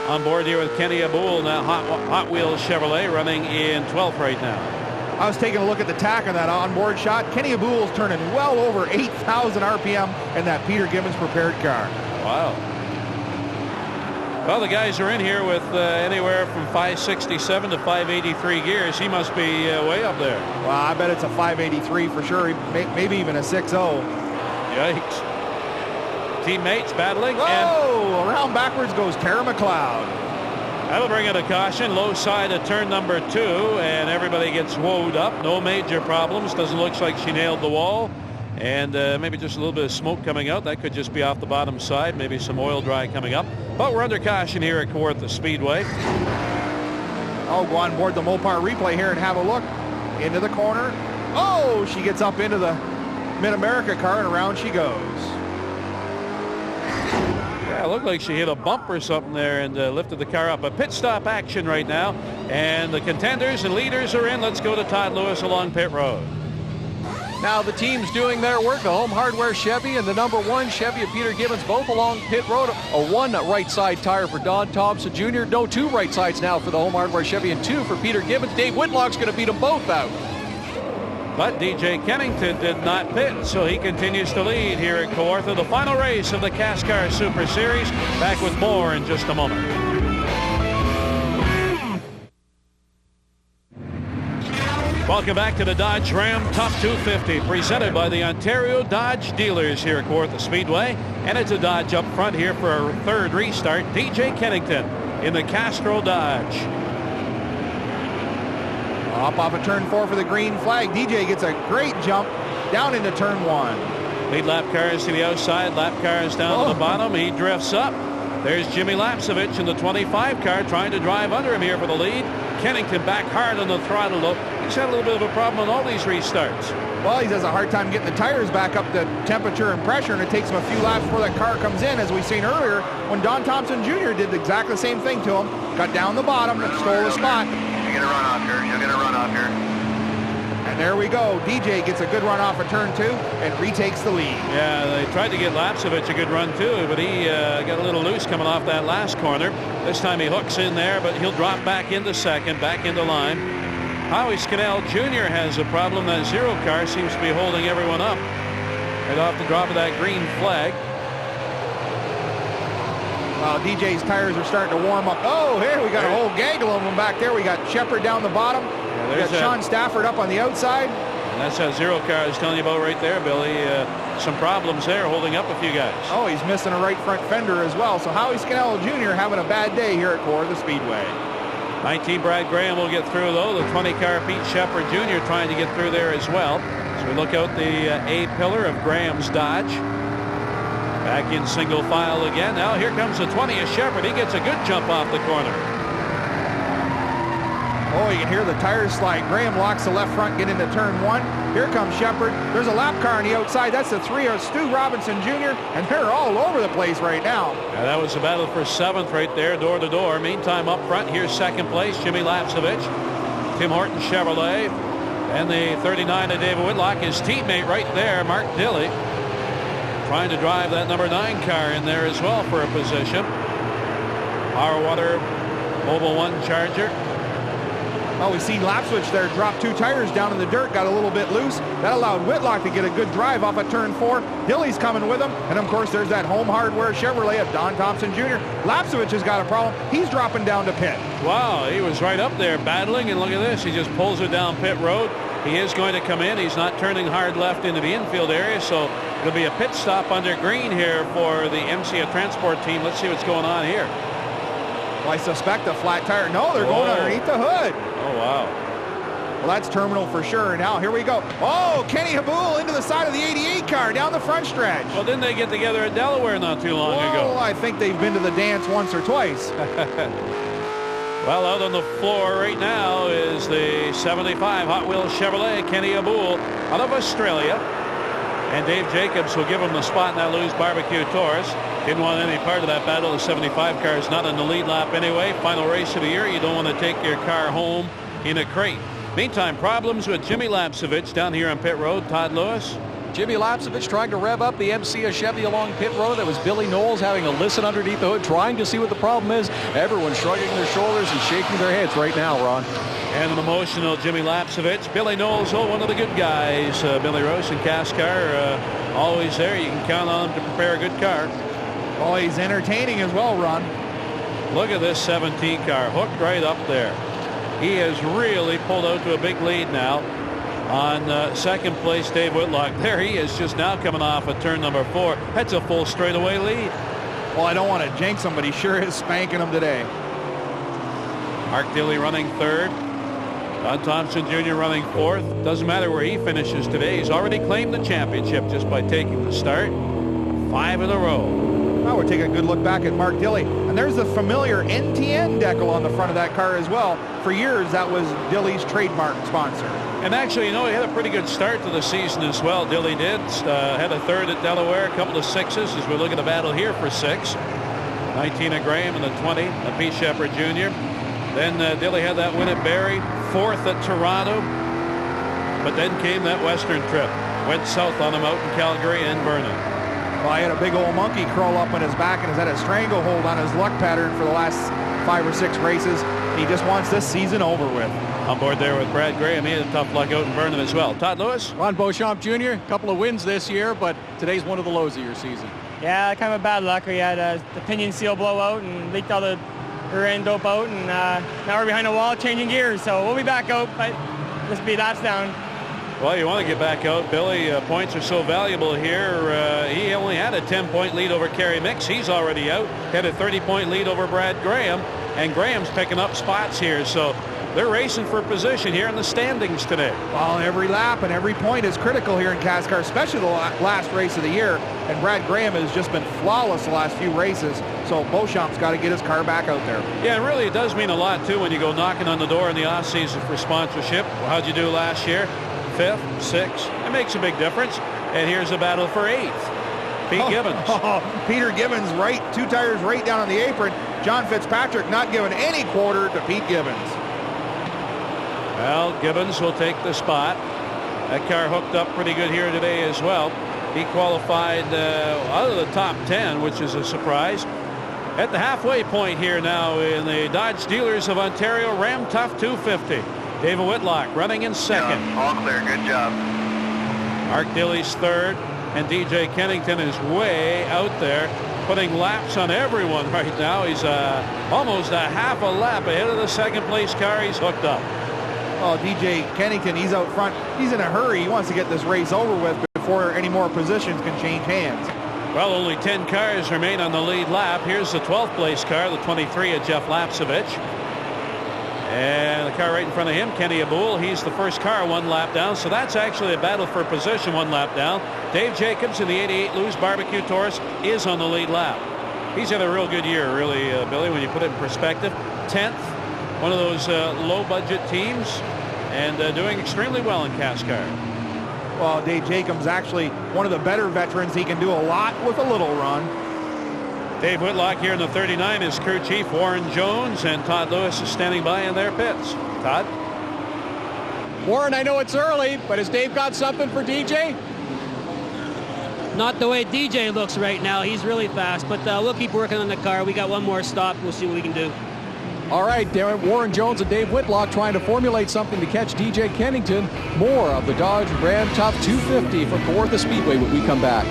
On board here with Kenny Aboul, now Hot Wheels Chevrolet, running in 12th right now. I was taking a look at the tack on that onboard shot. Kenny Aboul's turning well over 8,000 RPM in that Peter Gibbons prepared car. Wow. Well, the guys are in here with anywhere from 567 to 583 gears. He must be way up there. Well, I bet it's a 583 for sure, maybe even a 6.0. Yikes. Teammates battling. Whoa! Around backwards goes Tara McLeod. That'll bring it a caution. Low side of turn number 2, and everybody gets woed up. No major problems. Doesn't look like she nailed the wall. And maybe just a little bit of smoke coming out. That could just be off the bottom side. Maybe some oil dry coming up. But we're under caution here at Kawartha Speedway. Oh, go on board the Mopar replay here and have a look. Into the corner. Oh, she gets up into the Mid-America car, and around she goes. Yeah, it looked like she hit a bump or something there and lifted the car up. A pit stop action right now, and the contenders and leaders are in. Let's go to Todd Lewis along pit road. Now the team's doing their work. The Home Hardware Chevy and the number 1 Chevy of Peter Gibbons both along pit road. A 1 right side tire for Don Thompson Jr. No, 2 right sides now for the Home Hardware Chevy and 2 for Peter Gibbons. Dave Whitlock's going to beat them both out. But DJ Kennington did not pit, so he continues to lead here at Kawartha. The final race of the CASCAR Super Series. Back with more in just a moment. Welcome back to the Dodge Ram Top 250, presented by the Ontario Dodge dealers here at Kawartha Speedway. And it's a Dodge up front here for our 3rd restart. DJ Kennington in the Castro Dodge. Up off of turn 4 for the green flag. DJ gets a great jump down into turn 1. Lead lap cars to the outside, lap cars down to the bottom. He drifts up. There's Jimmy Lapsevich in the 25 car trying to drive under him here for the lead. Kennington back hard on the throttle, though. He's had a little bit of a problem on all these restarts. Well, he has a hard time getting the tires back up to temperature and pressure, and it takes him a few laps before that car comes in, as we've seen earlier when Don Thompson Jr. did exactly the same thing to him. Got down the bottom and stole the spot. You get a run off here. You'll get a run off here. And there we go. DJ gets a good run off of turn 2 and retakes the lead. Yeah, they tried to get Lapsevich a good run too, but he got a little loose coming off that last corner. This time he hooks in there, but he'll drop back into second, back into line. Howie Scannell Jr. has a problem. That 0 car seems to be holding everyone up. Right off the drop of that green flag. DJ's tires are starting to warm up. Oh, here we got a whole gaggle of them back there. We got Shepard down the bottom. Yeah, we got Sean Stafford up on the outside. And that's that 0 car I was telling you about right there, Billy. Some problems there holding up a few guys. Oh, he's missing a right front fender as well. So Howie Scannell Jr. having a bad day here at Kawartha Speedway. 19 Brad Graham will get through, though. The 20 car Pete Shepard Jr. trying to get through there as well. So we look out the A pillar of Graham's Dodge. Back in single file again. Now here comes the 20 of Shepard. He gets a good jump off the corner. Oh, you can hear the tires slide. Graham locks the left front, get into turn 1. Here comes Shepard. There's a lap car on the outside. That's the 3 of Stu Robinson Jr., and they're all over the place right now. Yeah, that was a battle for 7th right there, door to door. Meantime, up front, here's 2nd place, Jimmy Lapsevich. Tim Horton Chevrolet. And the 39 of David Whitlock, his teammate right there, Mark Dilley, trying to drive that number 9 car in there as well for a position. Power Water Mobile 1 Charger. Well, we see Lapswich there drop 2 tires down in the dirt, got a little bit loose. That allowed Whitlock to get a good drive off at turn 4. Dilley's coming with him. And of course, there's that Home Hardware Chevrolet of Don Thompson Jr. Lapswich has got a problem. He's dropping down to pit. Wow, he was right up there battling, and look at this. He just pulls it down pit road. He is going to come in. He's not turning hard left into the infield area, so it'll be a pit stop under green here for the MCA Transport team. Let's see what's going on here. Well, I suspect a flat tire. No, they're going underneath the hood. Oh, wow. Well, that's terminal for sure. Now, here we go. Oh, Kenny Habul into the side of the 88 car down the front stretch. Well, didn't they get together at Delaware not too long ago? Well, I think they've been to the dance once or twice. Well, out on the floor right now is the 75 Hot Wheels Chevrolet, Kenny Habul, out of Australia. And Dave Jacobs will give him the spot in that Lou's Barbecue Taurus. Didn't want any part of that battle. The 75 car is not in the lead lap anyway. Final race of the year. You don't want to take your car home in a crate. Meantime, problems with Jimmy Lapsevich down here on pit road. Todd Lewis. Jimmy Lapsevich trying to rev up the MCA Chevy along pit road. That was Billy Knowles having a listen underneath the hood, trying to see what the problem is. Everyone shrugging their shoulders and shaking their heads right now, Ron. And an emotional Jimmy Lapsevich. Billy Knowles, one of the good guys. Billy Rose and CASCAR, always there. You can count on him to prepare a good car. Oh, he's entertaining as well, Ron. Look at this 17 car, hooked right up there. He has really pulled out to a big lead now. On 2nd place, Dave Whitlock. There he is, just now coming off of turn number 4. That's a full straightaway lead. Well, I don't want to jinx him, but he sure is spanking him today. Mark Dilley running 3rd. Don Thompson Jr. running 4th. Doesn't matter where he finishes today. He's already claimed the championship just by taking the start. 5 in a row. Now we're taking a good look back at Mark Dilley. And there's the familiar NTN decal on the front of that car as well. For years, that was Dilley's trademark sponsor. And actually, you know, he had a pretty good start to the season as well. Dilley did. Had a 3rd at Delaware, a couple of 6s as we look at the battle here for 6. 19 of Graham and the 20 of Pete Shepard Jr. Then Dilley had that win at Barrie, 4th at Toronto. But then came that Western trip. Went south on him out in Calgary and Vernon. Well, I had a big old monkey crawl up on his back and has had a stranglehold on his luck pattern for the last 5 or 6 races. He just wants this season over with. On board there with Brad Graham. He had a tough luck out in Vernon as well. Todd Lewis. Ron Beauchamp Jr., a couple of wins this year, but today's one of the lows of your season. Yeah, kind of a bad luck. We had the pinion seal blow out and leaked all the rear end dope out, and now we're behind a wall changing gears. So we'll be back out, but this will be laps down. Well, you want to get back out, Billy. Points are so valuable here. He only had a 10-point lead over Kerry Mix. He's already out. Had a 30-point lead over Brad Graham, and Graham's picking up spots here. So they're racing for position here in the standings today. Well, every lap and every point is critical here in CASCAR, especially the last race of the year. And Brad Graham has just been flawless the last few races. So Beauchamp's got to get his car back out there. Yeah, and really it does mean a lot, too, when you go knocking on the door in the off-season for sponsorship. Well, how'd you do last year? 5th, 6th. It makes a big difference. And here's a battle for 8th. Pete Gibbons. Peter Gibbons, right, 2 tires right down on the apron. John Fitzpatrick not giving any quarter to Pete Gibbons. Well, Gibbons will take the spot. That car hooked up pretty good here today as well. He qualified out of the top 10, which is a surprise. At the halfway point here now in the Dodge Dealers of Ontario Ram Tough 250. David Whitlock running in 2nd. Yeah, all clear, good job. Mark Dilley's 3rd. And DJ Kennington is way out there, putting laps on everyone right now. He's almost a half a lap ahead of the 2nd place car. He's hooked up. Oh, DJ Kennington, he's out front. He's in a hurry. He wants to get this race over with before any more positions can change hands. Well, only 10 cars remain on the lead lap. Here's the 12th place car, the 23 of Jeff Lapsevich. And the car right in front of him, Kenny Abul, he's the first car 1 lap down. So that's actually a battle for position 1 lap down. Dave Jacobs in the 88 Lewis Barbecue Taurus is on the lead lap. He's had a real good year, really, Billy, when you put it in perspective. 10th, one of those low-budget teams, and doing extremely well in CASCAR. Well, Dave Jacobs actually one of the better veterans. He can do a lot with a little run. Dave Whitlock here in the 39 is crew chief Warren Jones, and Todd Lewis is standing by in their pits. Todd? Warren, I know it's early, but has Dave got something for DJ? Not the way DJ looks right now. He's really fast, but we'll keep working on the car. We got one more stop. We'll see what we can do. All right, Warren Jones and Dave Whitlock trying to formulate something to catch DJ Kennington. More of the Dodge Ram Top 250 from Kawartha Speedway when we come back.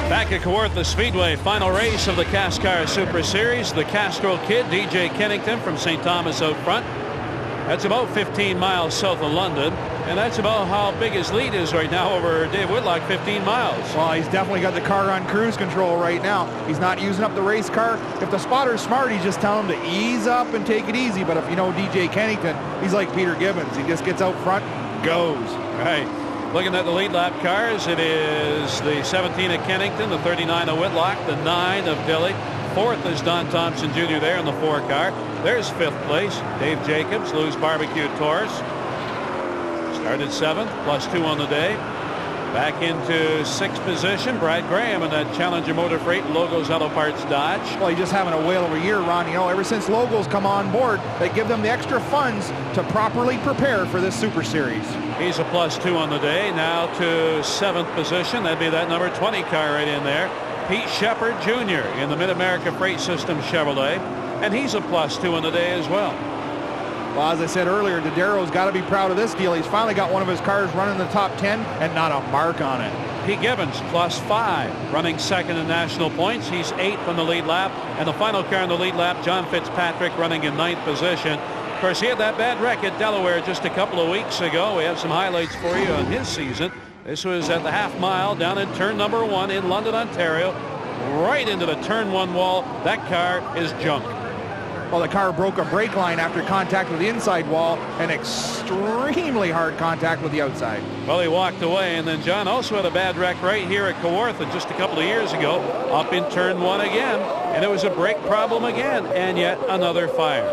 Back at Kawartha Speedway, final race of the CASCAR Super Series. The Castro kid, DJ Kennington from St. Thomas out front. That's about 15 miles south of London. And that's about how big his lead is right now over Dave Whitlock, 15 miles. Well, he's definitely got the car on cruise control right now. He's not using up the race car. If the spotter's smart, he's just telling him to ease up and take it easy. But if you know DJ Kennington, he's like Peter Gibbons. He just gets out front, goes. Right. Looking at the lead lap cars, it is the 17 of Kennington, the 39 of Whitlock, the 9 of Dilley. 4th is Don Thompson Jr. there in the 4 car. There's 5th place, Dave Jacobs, Lou's Barbecue Taurus. Started 7th, plus 2 on the day. Back into 6th position, Brad Graham in that Challenger Motor Freight Logos Auto Parts Dodge. Well, he's just having a whale of a year, Ron. You know, ever since Logos come on board, they give them the extra funds to properly prepare for this Super Series. He's a plus 2 on the day. Now to 7th position. That'd be that number 20 car right in there. Pete Shepard Jr. in the Mid-America Freight System Chevrolet. And he's a plus 2 on the day as well. Well, as I said earlier, Didero's got to be proud of this deal. He's finally got one of his cars running the top 10 and not a mark on it. Pete Gibbons, plus 5, running 2nd in national points. He's 8th on the lead lap. And the final car in the lead lap, John Fitzpatrick, running in 9th position. Of course, he had that bad wreck at Delaware just a couple of weeks ago. We have some highlights for you on his season. This was at the half mile down in turn number 1 in London, Ontario. Right into the turn 1 wall. That car is junk. Well, the car broke a brake line after contact with the inside wall and extremely hard contact with the outside. Well, he walked away, and then John also had a bad wreck right here at Kawartha just a couple of years ago, up in turn 1 again, and it was a brake problem again, and yet another fire.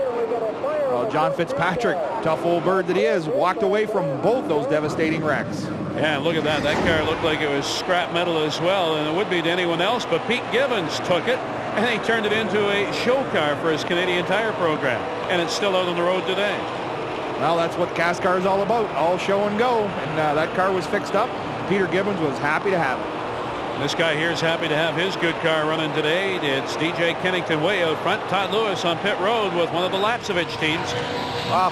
Well, John Fitzpatrick, tough old bird that he is, walked away from both those devastating wrecks. Yeah, look at that. That car looked like it was scrap metal as well, and it would be to anyone else, but Pete Gibbons took it, and he turned it into a show car for his Canadian Tire program, and it's still out on the road today. Well, that's what CASCAR is all about, all show and go, and that car was fixed up. Peter Gibbons was happy to have it. This guy here is happy to have his good car running today. It's DJ Kennington way out front. Todd Lewis on pit road with one of the Lapsevich teams.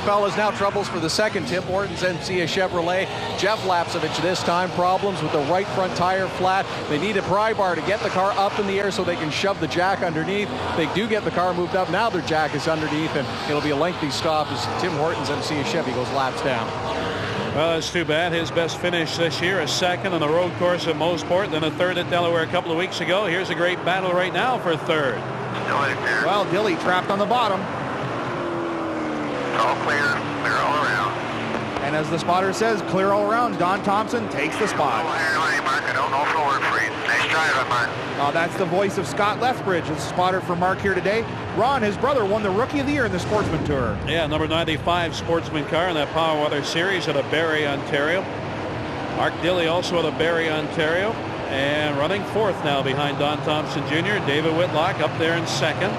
Fellas, now troubles for the second. Tim Hortons MC a Chevrolet. Jeff Lapsevich this time. Problems with the right front tire flat. They need a pry bar to get the car up in the air so they can shove the jack underneath. They do get the car moved up. Now their jack is underneath, and it'll be a lengthy stop as Tim Hortons MC a Chevy goes laps down. Well, that's too bad. His best finish this year, a 2nd on the road course at Moseport, then a 3rd at Delaware a couple of weeks ago. Here's a great battle right now for 3rd. Still in there. Well, Dilly trapped on the bottom. It's all clear all around. And as the spotter says, clear all around. Don Thompson takes the spot. Mark, I don't know if it'll work for you. Nice drive, Mark. That's the voice of Scott Lethbridge, the spotter for Mark here today. Ron, his brother, won the Rookie of the Year in the Sportsman Tour. Yeah, number 95 Sportsman car in that Power Weather Series out of Barrie, Ontario. Mark Dilly also out of Barrie, Ontario. And running fourth now behind Don Thompson Jr. David Whitlock up there in second.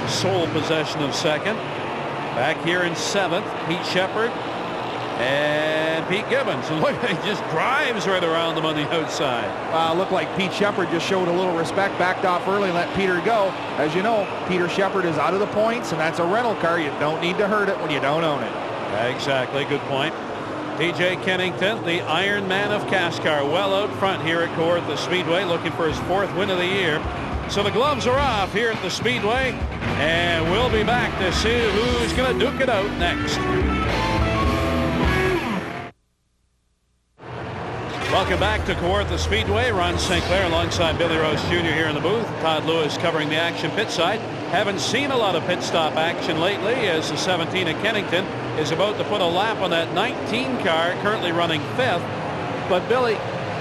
Sole possession of second. Back here in seventh, Pete Shepard and Pete Gibbons. And look, he just drives right around them on the outside. Looked like Pete Shepard just showed a little respect, backed off early and let Peter go. As you know, Peter Shepard is out of the points, and that's a rental car. You don't need to hurt it when you don't own it. Exactly, good point. DJ Kennington, the Iron Man of CASCAR, well out front here at Kawartha Speedway, looking for his fourth win of the year. So the gloves are off here at the Speedway, and we'll be back to see who's going to duke it out next. Welcome back to Kawartha Speedway. Ron St. Clair alongside Billy Rose Jr. here in the booth. Todd Lewis covering the action pit side. Haven't seen a lot of pit stop action lately as the 17 at Kennington is about to put a lap on that 19 car currently running fifth. But Billy,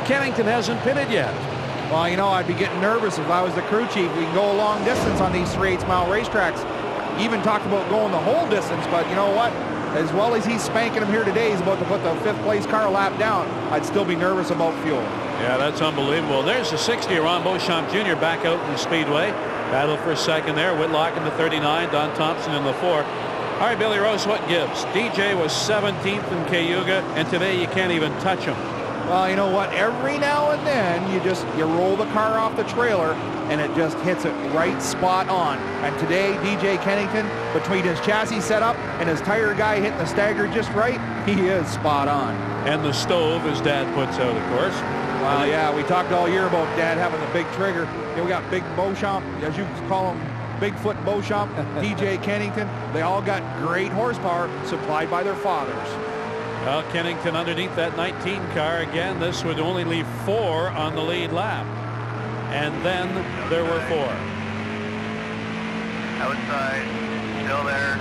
Kennington hasn't pitted yet. Well, you know, I'd be getting nervous if I was the crew chief. We can go a long distance on these 3/8 mile racetracks. Even talked about going the whole distance, but you know what? As well as he's spanking him here today, he's about to put the fifth place car lap down. I'd still be nervous about fuel. Yeah, that's unbelievable. There's the 60, Ron Beauchamp Jr. back out in the Speedway. Battle for second there. Whitlock in the 39, Don Thompson in the 4. All right, Billy Rose, what gives? DJ was 17th in Cayuga, and today you can't even touch him. Well, you know what? Every now and then you roll the car off the trailer and it just hits it right spot on. And today, DJ Kennington, between his chassis setup and his tire guy hitting the stagger just right, he is spot on. And the stove his dad puts out, of course. Well, yeah, we talked all year about Dad having the big trigger. You know, we got Big Beauchamp, as you call him, Bigfoot Beauchamp, DJ Kennington. They all got great horsepower supplied by their fathers. Well, Kennington underneath that 19 car again. This would only leave 4 on the lead lap. And then there were 4. Outside, still there.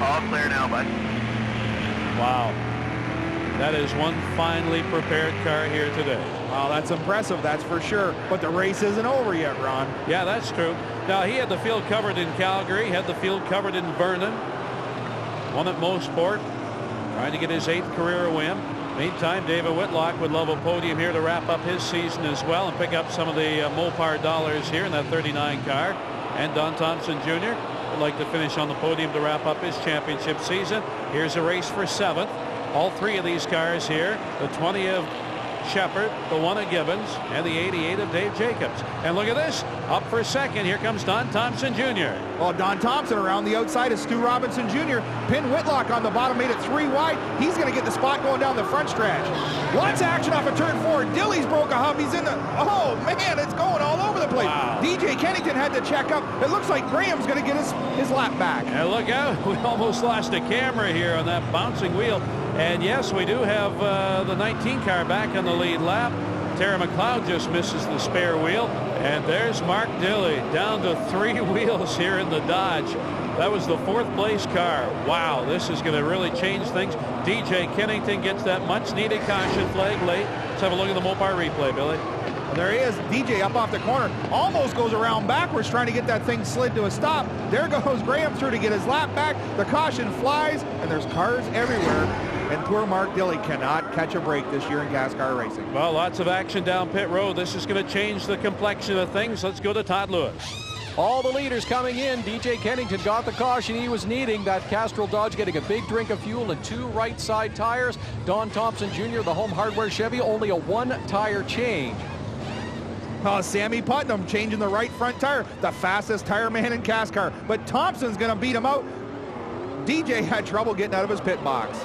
All clear now, bud. Wow. That is one finely prepared car here today. Wow, that's impressive, that's for sure. But the race isn't over yet, Ron. Yeah, that's true. Now, he had the field covered in Calgary, had the field covered in Vernon. Won at Mosport. Trying to get his 8th career win. Meantime, David Whitlock would love a podium here to wrap up his season as well and pick up some of the Mopar dollars here in that 39 car. And Don Thompson Jr. would like to finish on the podium to wrap up his championship season. Here's a race for 7th. All 3 of these cars here, the 20 of Shepard, the 1 of Gibbons, and the 88 of Dave Jacobs. And look at this, up for second. Here comes Don Thompson Jr. Well, Don Thompson around the outside is Stu Robinson Jr. Pin Whitlock on the bottom, made it 3 wide. He's going to get the spot going down the front stretch. Lots of action off of turn 4. Dilly's broke a hub. He's in the, oh man, it's going all over the place. Wow. DJ Kennington had to check up. It looks like Graham's going to get his lap back. And look out, we almost lost a camera here on that bouncing wheel. And yes, we do have the 19 car back on the lead lap. Tara McLeod just misses the spare wheel. And there's Mark Dilly down to 3 wheels here in the Dodge. That was the 4th place car. Wow, this is going to really change things. DJ Kennington gets that much needed caution flag late. Let's have a look at the Mopar replay, Billy. Well, there he is, DJ up off the corner. Almost goes around backwards trying to get that thing slid to a stop. There goes Graham through to get his lap back. The caution flies, and there's cars everywhere. And poor Mark Dilly cannot catch a break this year in CASCAR racing. Well, lots of action down pit road. This is going to change the complexion of things. Let's go to Todd Lewis. All the leaders coming in. DJ Kennington got the caution he was needing. That Castrol Dodge getting a big drink of fuel and 2 right side tires. Don Thompson Jr., the Home Hardware Chevy, only a 1 tire change. Sammy Putnam changing the right front tire, the fastest tire man in CASCAR. But Thompson's going to beat him out. DJ had trouble getting out of his pit box.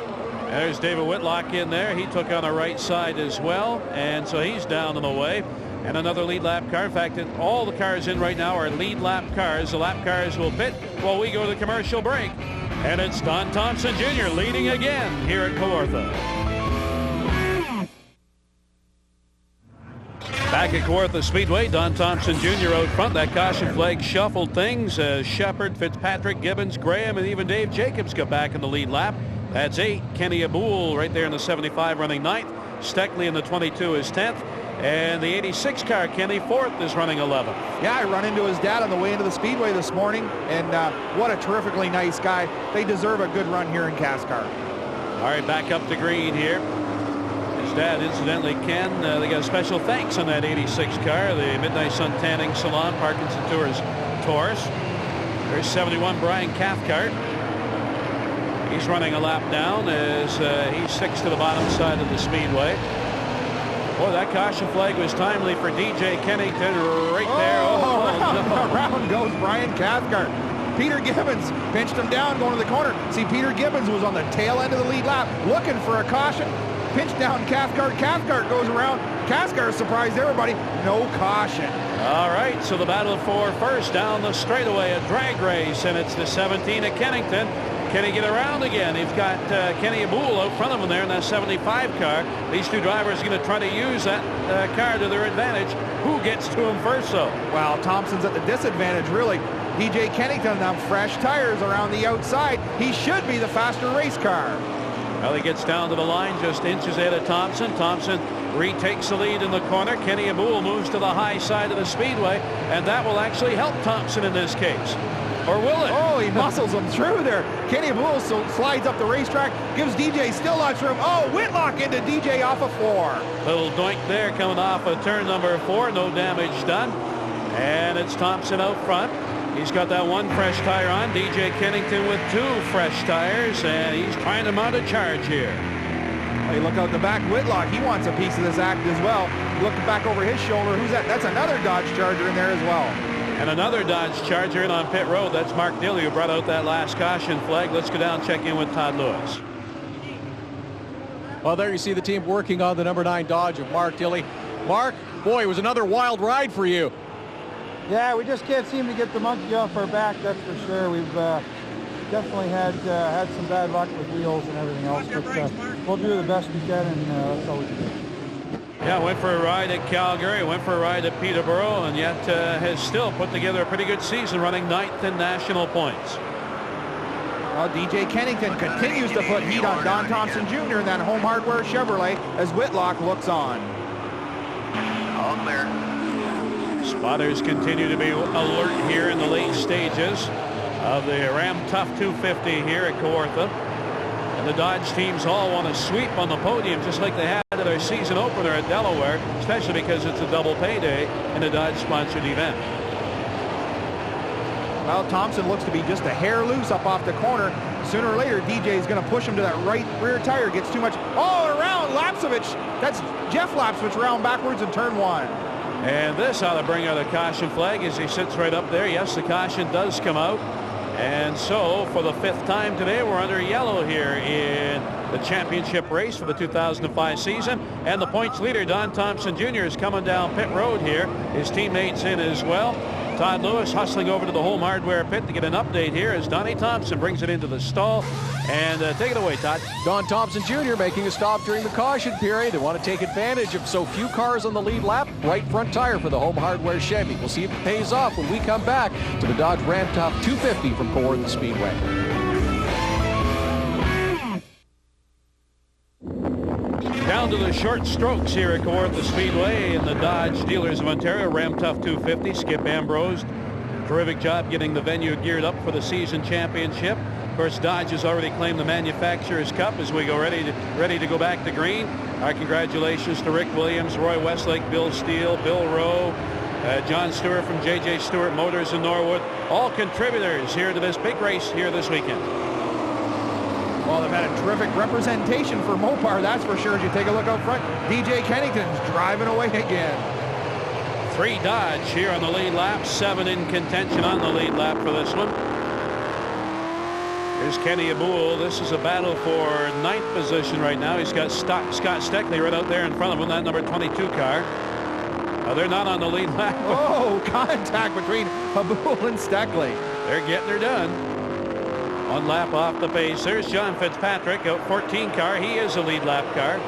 There's David Whitlock in there. He took on the right side as well, and so he's down in the way. And another lead lap car. In fact, all the cars in right now are lead lap cars. The lap cars will pit while we go to commercial break. And it's Don Thompson Jr. leading again here at Kawartha. Back at Kawartha Speedway, Don Thompson Jr. out front. That caution flag shuffled things as Shepard, Fitzpatrick, Gibbons, Graham, and even Dave Jacobs got back in the lead lap. That's 8. Kenny Aboul right there in the 75 running 9th. Steckley in the 22 is 10th. And the 86 car, Kenny, 4th, is running 11th. Yeah, I run into his dad on the way into the Speedway this morning, and what a terrifically nice guy. They deserve a good run here in CASCAR. All right, back up to green here. His dad, incidentally, Ken, they got a special thanks on that 86 car, the Midnight Sun Tanning Salon, Parkinson Tours Taurus. There's 71, Brian Cathcart. He's running a lap down as he's 6th to the bottom side of the Speedway. Boy, that caution flag was timely for DJ Kennington right there. Around goes Brian Cathcart. Peter Gibbons pinched him down going to the corner. See, Peter Gibbons was on the tail end of the lead lap looking for a caution. Pinched down Cathcart. Cathcart goes around. CASCAR surprised everybody. No caution. All right, so the battle for first down the straightaway, a drag race, and it's the 17 at Kennington. Can he get around again? He's got Kenny Aboul out front of him there in that 75 car. These two drivers are going to try to use that car to their advantage. Who gets to him first, though? Well, Thompson's at the disadvantage, really. DJ Kennington on fresh tires around the outside. He should be the faster race car. Well, he gets down to the line just inches ahead of Thompson. Thompson retakes the lead in the corner. Kenny Aboul moves to the high side of the Speedway, and that will actually help Thompson in this case. Or will it? Oh, he muscles him through there. Kenny Aboul slides up the racetrack, gives DJ still lots of room. Oh, Whitlock into DJ off of 4. Little doink there coming off of turn number 4. No damage done. And it's Thompson out front. He's got that one fresh tire on. DJ Kennington with 2 fresh tires, and he's trying to mount a charge here. Hey, look out the back. Whitlock, he wants a piece of this act as well. Looking back over his shoulder. Who's that? That's another Dodge Charger in there as well. And another Dodge Charger in on pit road. That's Mark Dilly who brought out that last caution flag. Let's go down and check in with Todd Lewis. Well, there you see the team working on the number 9 Dodge of Mark Dilly. Mark, boy, it was another wild ride for you. Yeah, we just can't seem to get the monkey off our back, that's for sure. We've definitely had some bad luck with wheels and everything else, but we'll do the best we can, and that's all we can do. Yeah, went for a ride at Calgary, went for a ride at Peterborough, and yet has still put together a pretty good season, running 9th in national points. Well, DJ Kennington continues to put heat on Don Thompson Jr. in that Home Hardware Chevrolet as Whitlock looks on. All clear. Spotters continue to be alert here in the late stages of the Ram Tough 250 here at Kawartha. And the Dodge teams all want to sweep on the podium just like they had at their season opener at Delaware, especially because it's a double payday in a Dodge-sponsored event. Well, Thompson looks to be just a hair loose up off the corner. Sooner or later, DJ is going to push him to that right rear tire. Gets too much. All around Lapsovich. That's Jeff Lapsovich round backwards in turn 1. And this ought to bring out a caution flag as he sits right up there. Yes, the caution does come out. And so, for the 5th time today, we're under yellow here in the championship race for the 2005 season. And the points leader, Don Thompson Jr., is coming down pit road here. His teammates in as well. Todd Lewis hustling over to the Home Hardware pit to get an update here as Donnie Thompson brings it into the stall. And take it away, Todd. Don Thompson Jr. making a stop during the caution period. They want to take advantage of so few cars on the lead lap. Right front tire for the Home Hardware Chevy. We'll see if it pays off when we come back to the Dodge Ram Top 250 from Kawartha Speedway. Down to the short strokes here at Kawartha Speedway in the Dodge Dealers of Ontario Ram Tough 250. Skip Ambrose, terrific job getting the venue geared up for the season championship. Of course, Dodge has already claimed the Manufacturers Cup as we go ready to go back to green. Our congratulations to Rick Williams, Roy Westlake, Bill Steele, Bill Rowe, John Stewart from J.J. Stewart Motors in Norwood, all contributors here to this big race here this weekend. Well, they've had a terrific representation for Mopar, that's for sure. As you take a look up front, DJ Kennington's driving away again. 3 Dodge here on the lead lap, 7 in contention on the lead lap for this one. Here's Kenny Aboul. This is a battle for 9th position right now. He's got Scott Steckley right out there in front of him, that number 22 car. They're not on the lead lap. Oh, contact between Aboul and Steckley. They're getting her done. 1 lap off the pace. There's John Fitzpatrick, out 14 car. He is a lead lap car.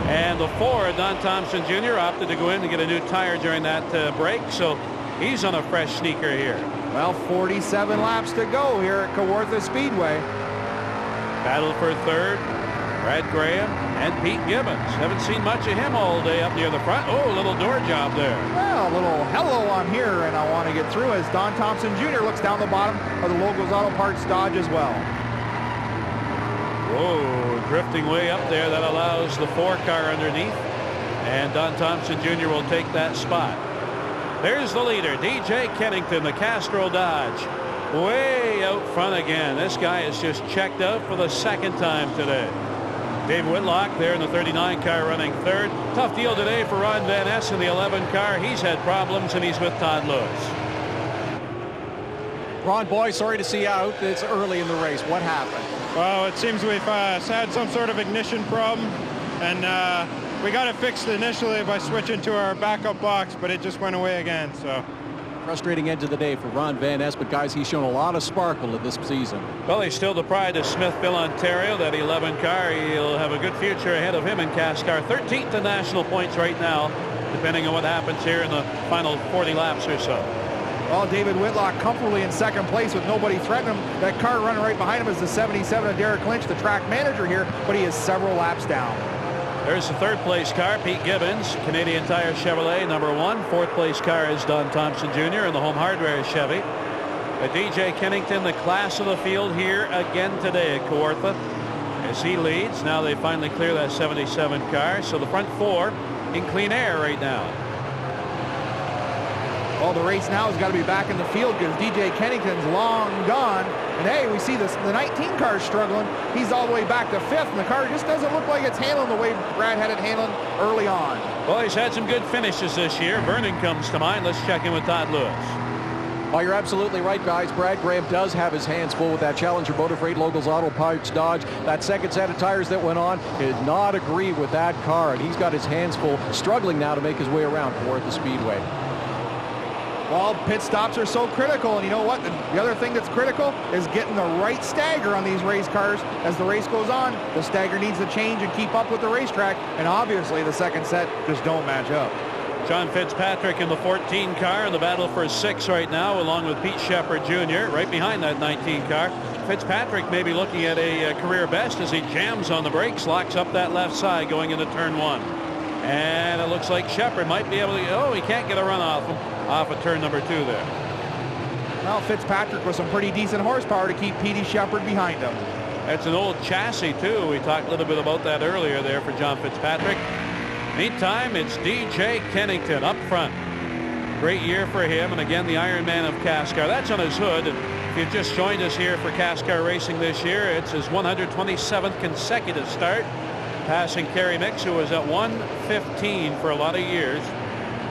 And the 4, Don Thompson Jr., opted to go in and get a new tire during that break, so he's on a fresh sneaker here. Well, 47 laps to go here at Kawartha Speedway. Battle for third, Brad Graham and Pete Gibbons. Haven't seen much of him all day up near the front. Oh, a little door job there. Well, a little hello on here, and I want to get through as Don Thompson Jr. looks down the bottom of the Logos Auto Parts Dodge as well. Whoa, drifting way up there. That allows the 4 car underneath. And Don Thompson Jr. will take that spot. There's the leader, DJ Kennington, the Castro Dodge. Way out front again. This guy is just checked out for the 2nd time today. Dave Whitlock there in the 39 car running 3rd. Tough deal today for Ron Van Ness in the 11 car. He's had problems, and he's with Todd Lewis. Ron, boy, sorry to see you out. It's early in the race. What happened? Well, it seems we've had some sort of ignition problem, and we got it fixed initially by switching to our backup box, but it just went away again. So frustrating end of the day for Ron Van Ness, but guys, he's shown a lot of sparkle in this season. Well, he's still the pride of Smithville, Ontario. That 11 car, he'll have a good future ahead of him in CASCAR. 13th in national points right now, depending on what happens here in the final 40 laps or so. Well, David Whitlock comfortably in 2nd place with nobody threatening him. That car running right behind him is the 77 of Derek Lynch, the track manager here, but he is several laps down. There's the 3rd place car, Pete Gibbons, Canadian Tire Chevrolet, number 1. 4th place car is Don Thompson Jr. in the Home Hardware Chevy. DJ Kennington, the class of the field here again today at Kawartha, as he leads. Now they finally clear that 77 car, so the front 4 in clean air right now. Well, the race now has got to be back in the field because DJ Kennington's long gone. And hey, we see the 19 car struggling. He's all the way back to 5th, and the car just doesn't look like it's handling the way Brad had it handling early on. Well, he's had some good finishes this year. Vernon comes to mind. Let's check in with Todd Lewis. Well, you're absolutely right, guys. Brad Graham does have his hands full with that Challenger Motor Freight Logos Auto Parts Dodge. That 2nd set of tires that went on did not agree with that car, and he's got his hands full, struggling now to make his way around Kawartha Speedway. Well, pit stops are so critical, and you know what? The other thing that's critical is getting the right stagger on these race cars. As the race goes on, the stagger needs to change and keep up with the racetrack, and obviously the 2nd set just don't match up. John Fitzpatrick in the 14 car in the battle for 6 right now, along with Pete Shepard Jr. right behind that 19 car. Fitzpatrick may be looking at a career best as he jams on the brakes, locks up that left side going into turn 1. And it looks like Shepard might be able to, oh, he can't get a run off him. Off of turn number 2 there. Well, Fitzpatrick with some pretty decent horsepower to keep Petey Shepard behind him. That's an old chassis, too. We talked a little bit about that earlier there for John Fitzpatrick. Meantime, it's DJ Kennington up front. Great year for him, and again, the Iron Man of CASCAR. That's on his hood. And if you've just joined us here for CASCAR Racing this year, it's his 127th consecutive start, passing Kerry Mix, who was at 115 for a lot of years.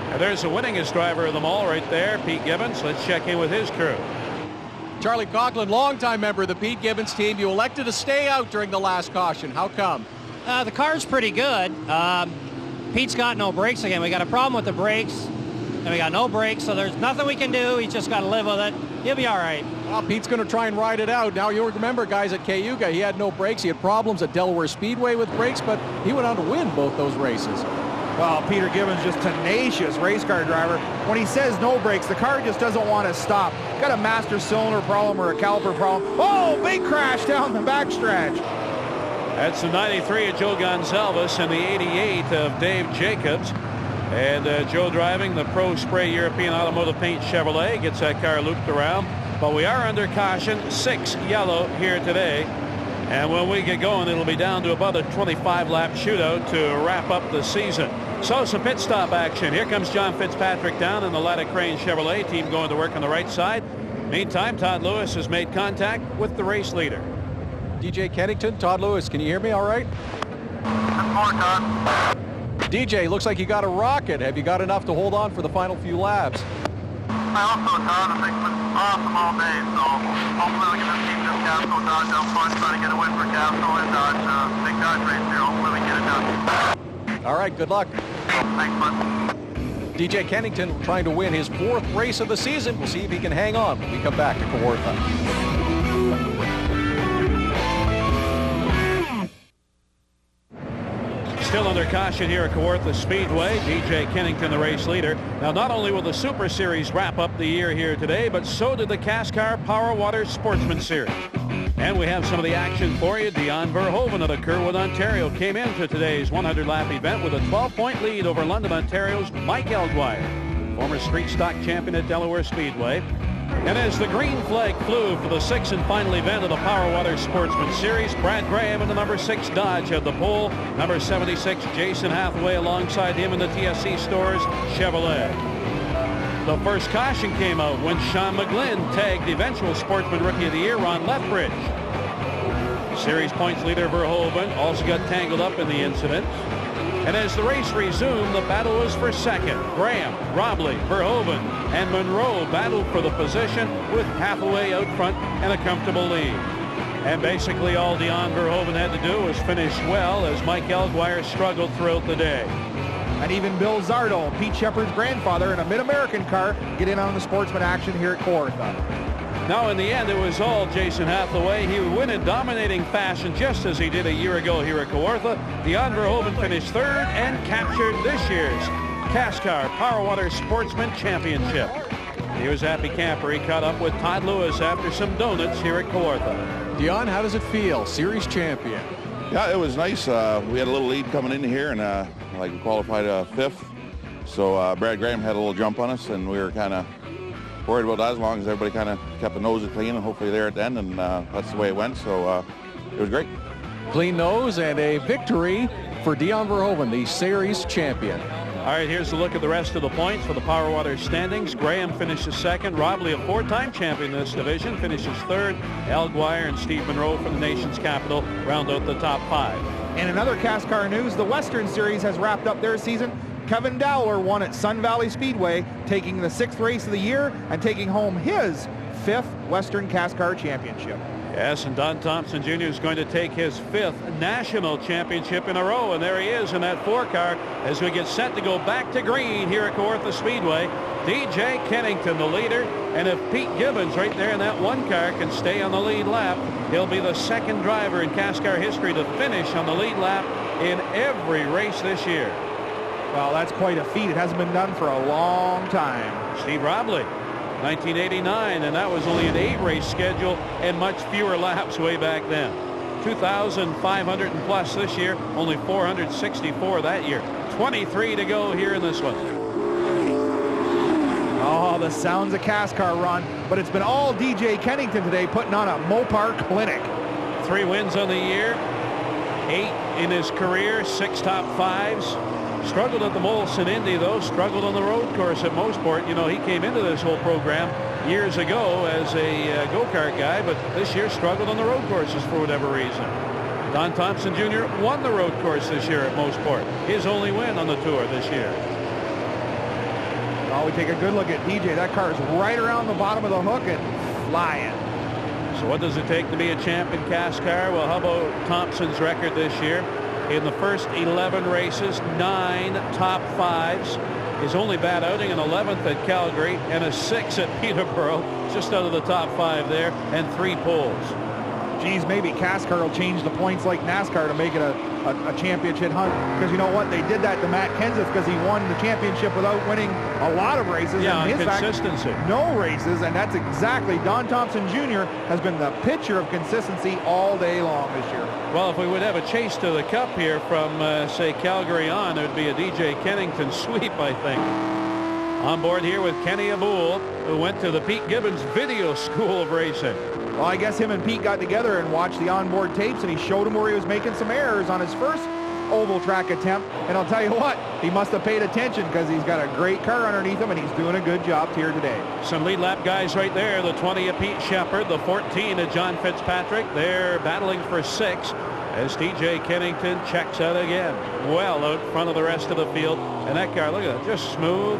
And there's the winningest driver of them all right there, Pete Gibbons. Let's check in with his crew. Charlie Coughlin, longtime member of the Pete Gibbons team. You elected to stay out during the last caution. How come? The car's pretty good. Pete's got no brakes again. We got a problem with the brakes, and we got no brakes, so there's nothing we can do. He's just got to live with it. He'll be all right. Well, Pete's going to try and ride it out. Now, you'll remember, guys, at Cayuga, he had no brakes. He had problems at Delaware Speedway with brakes, but he went on to win both those races. Well, Peter Gibbons, just tenacious race car driver. When he says no brakes, the car just doesn't want to stop. Got a master cylinder problem or a caliper problem. Oh, big crash down the backstretch. That's the 93 of Joe Gonsalves and the 88 of Dave Jacobs. And Joe driving the Pro Spray European Automotive Paint Chevrolet, gets that car looped around. But we are under caution, 6 yellow here today. And when we get going, it'll be down to about a 25-lap shootout to wrap up the season. So some pit stop action. Here comes John Fitzpatrick down in the Latta Crane Chevrolet team going to work on the right side. Meantime, Todd Lewis has made contact with the race leader. DJ Kennington, Todd Lewis, can you hear me all right? DJ, looks like you got a rocket. Have you got enough to hold on for the final few laps? I also, Todd, I think it's been awesome all day, so hopefully we can just keep this Casco Dodge up front, trying to get a win for Casco and Dodge, big Dodge race here. Hopefully we get it done. All right, good luck. Thanks, bud. DJ Kennington trying to win his 4th race of the season. We'll see if he can hang on when we come back to Kawartha. Still under caution here at Kawartha Speedway. DJ Kennington, the race leader. Now, not only will the Super Series wrap up the year here today, but so did the CASCAR Power Water Sportsman Series. And we have some of the action for you. Dion Verhoeven of the Kerwood, Ontario, came into today's 100-lap event with a 12-point lead over London, Ontario's Mike Elguire, former street stock champion at Delaware Speedway. And as the green flag flew for the 6th and final event of the Power Water Sportsman Series, Brad Graham in the number 6 Dodge had the pole. Number 76 Jason Hathaway alongside him in the TSC Stores Chevrolet. The first caution came out when Sean McGlynn tagged eventual Sportsman Rookie of the Year Ron Lethbridge. Series points leader Verhoeven also got tangled up in the incident. And as the race resumed, the battle was for second. Graham, Robley, Verhoeven, and Monroe battled for the position with Hathaway out front and a comfortable lead. And basically all Dion Verhoeven had to do was finish well as Mike Elguire struggled throughout the day. And even Bill Zardo, Pete Shepard's grandfather, in a Mid-American car, get in on the sportsman action here at Kawartha. Now, in the end, it was all Jason Hathaway. He would win in dominating fashion, just as he did a year ago here at Kawartha. Dion Verhoeven finished third and captured this year's CASCAR Power Water Sportsman Championship. He was happy camper. He caught up with Todd Lewis after some donuts here at Kawartha. Dion, how does it feel? Series champion. Yeah, it was nice. We had a little lead coming in here, and we qualified 5th. So Brad Graham had a little jump on us, and we were kind of worried about that as long as everybody kind of kept the nose clean and hopefully there at the end, and that's the way it went. So it was great. Clean nose and a victory for Dion Verhoeven, the series champion. All right, here's a look at the rest of the points for the Power Water standings. Graham finishes second. Robley, a 4-time champion in this division, finishes third. Elguire and Steve Monroe from the nation's capital round out the top 5. In another CASCAR news, the Western Series has wrapped up their season. Kevin Dowler won at Sun Valley Speedway, taking the 6th race of the year and taking home his 5th Western CASCAR championship. Yes, and Don Thompson Jr. is going to take his 5th national championship in a row, and there he is in that 4-car as we get set to go back to green here at Kawartha Speedway. DJ Kennington, the leader, and if Pete Gibbons right there in that 1-car can stay on the lead lap, he'll be the 2nd driver in CASCAR history to finish on the lead lap in every race this year. Well, that's quite a feat. It hasn't been done for a long time. Steve Robley, 1989, and that was only an 8-race schedule and much fewer laps way back then. 2,500 and plus this year, only 464 that year. 23 to go here in this one. Oh, the sounds of CASCAR run, but it's been all DJ Kennington today putting on a Mopar clinic. 3 wins on the year, 8 in his career, 6 top 5s. Struggled at the Molson Indy, though. Struggled on the road course at Mosport. You know, he came into this whole program years ago as a go-kart guy, but this year struggled on the road courses for whatever reason. Don Thompson Jr. won the road course this year at Mosport. His only win on the tour this year. Oh, we take a good look at DJ. That car is right around the bottom of the hook and flying. So what does it take to be a champ in CASCAR? Well, how about Thompson's record this year? In the first 11 races, 9 top 5s. His only bad outing, an 11th at Calgary and a 6th at Peterborough, just out of the top 5 there, and 3 poles. Geez, maybe CASCAR will change the points like NASCAR to make it a championship hunt. Because you know what? They did that to Matt Kenseth because he won the championship without winning a lot of races. Yeah, and consistency. No races, and that's exactly. Don Thompson Jr. has been the picture of consistency all day long this year. Well, if we would have a chase to the cup here from, say, Calgary on, it would be a DJ Kennington sweep, I think. On board here with Kenny Aboul, who went to the Pete Gibbons Video School of Racing. Well, I guess him and Pete got together and watched the onboard tapes, and he showed him where he was making some errors on his first oval track attempt. And I'll tell you what, he must have paid attention because he's got a great car underneath him, and he's doing a good job here today. Some lead lap guys right there. The 20 of Pete Shepard, the 14 of John Fitzpatrick. They're battling for 6 as DJ Kennington checks out again. Well out front of the rest of the field. And that car, look at that, just smooth.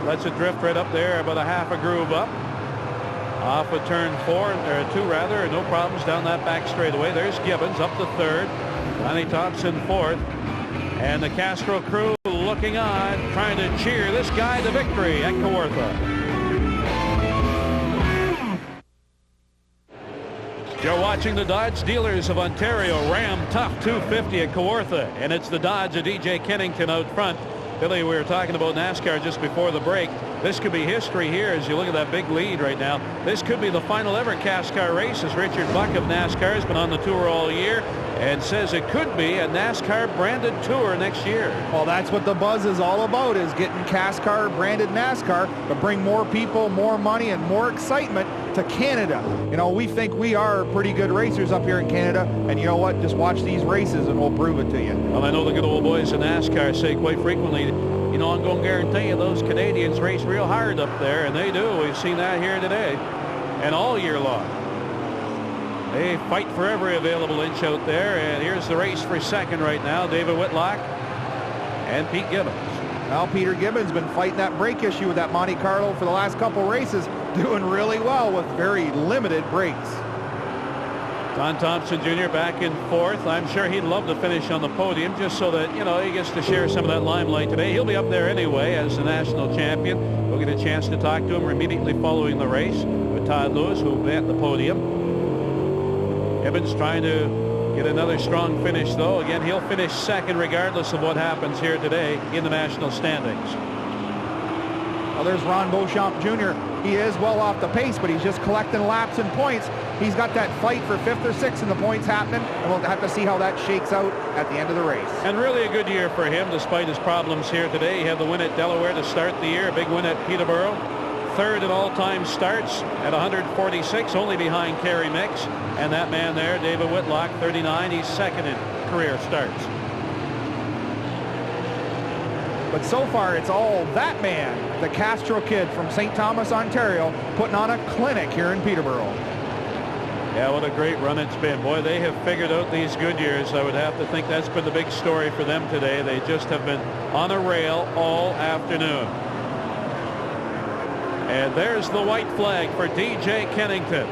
Lets it drift right up there, about a half a groove up. Off of turn 2 rather, and no problems down that back straightaway. There's Gibbons up to 3rd. Johnny Thompson 4th. And the Castro crew looking on, trying to cheer this guy to victory at Kawartha. You're watching the Dodge Dealers of Ontario Ram Tough 250 at Kawartha, and it's the Dodge of DJ Kennington out front. Billy, we were talking about NASCAR just before the break. This could be history here as you look at that big lead right now. This could be the final ever CASCAR race, as Richard Buck of NASCAR has been on the tour all year and says it could be a NASCAR branded tour next year. Well, that's what the buzz is all about, is getting CASCAR branded NASCAR to bring more people, more money, and more excitement to Canada. You know, we think we are pretty good racers up here in Canada, and you know what? Just watch these races and we'll prove it to you. Well, I know the good old boys in NASCAR say quite frequently, you know, I'm going to guarantee you those Canadians race real hard up there, and they do. We've seen that here today and all year long. They fight for every available inch out there, and here's the race for second right now. David Whitlock and Pete Gibbons. Well, Peter Gibbons been fighting that brake issue with that Monte Carlo for the last couple races, doing really well with very limited brakes. Don Thompson Jr. back in fourth. I'm sure he'd love to finish on the podium just so that, you know, he gets to share some of that limelight today. He'll be up there anyway as the national champion. We'll get a chance to talk to him immediately following the race with Todd Lewis, who will be at the podium. Gibbons trying to get another strong finish, though. Again, he'll finish second regardless of what happens here today in the national standings. Well, there's Ron Beauchamp Jr. He is well off the pace, but he's just collecting laps and points. He's got that fight for 5th or 6th in the points happening, and we'll have to see how that shakes out at the end of the race. And really a good year for him, despite his problems here today. He had the win at Delaware to start the year, a big win at Peterborough. Third in all-time starts at 146, only behind Kerry Mix. And that man there, David Whitlock, 39. He's second in career starts. But so far, it's all that man, the Castro kid from St. Thomas, Ontario, putting on a clinic here in Peterborough. Yeah, what a great run it's been. Boy, they have figured out these good years. I would have to think that's been the big story for them today. They just have been on a rail all afternoon. And there's the white flag for DJ Kennington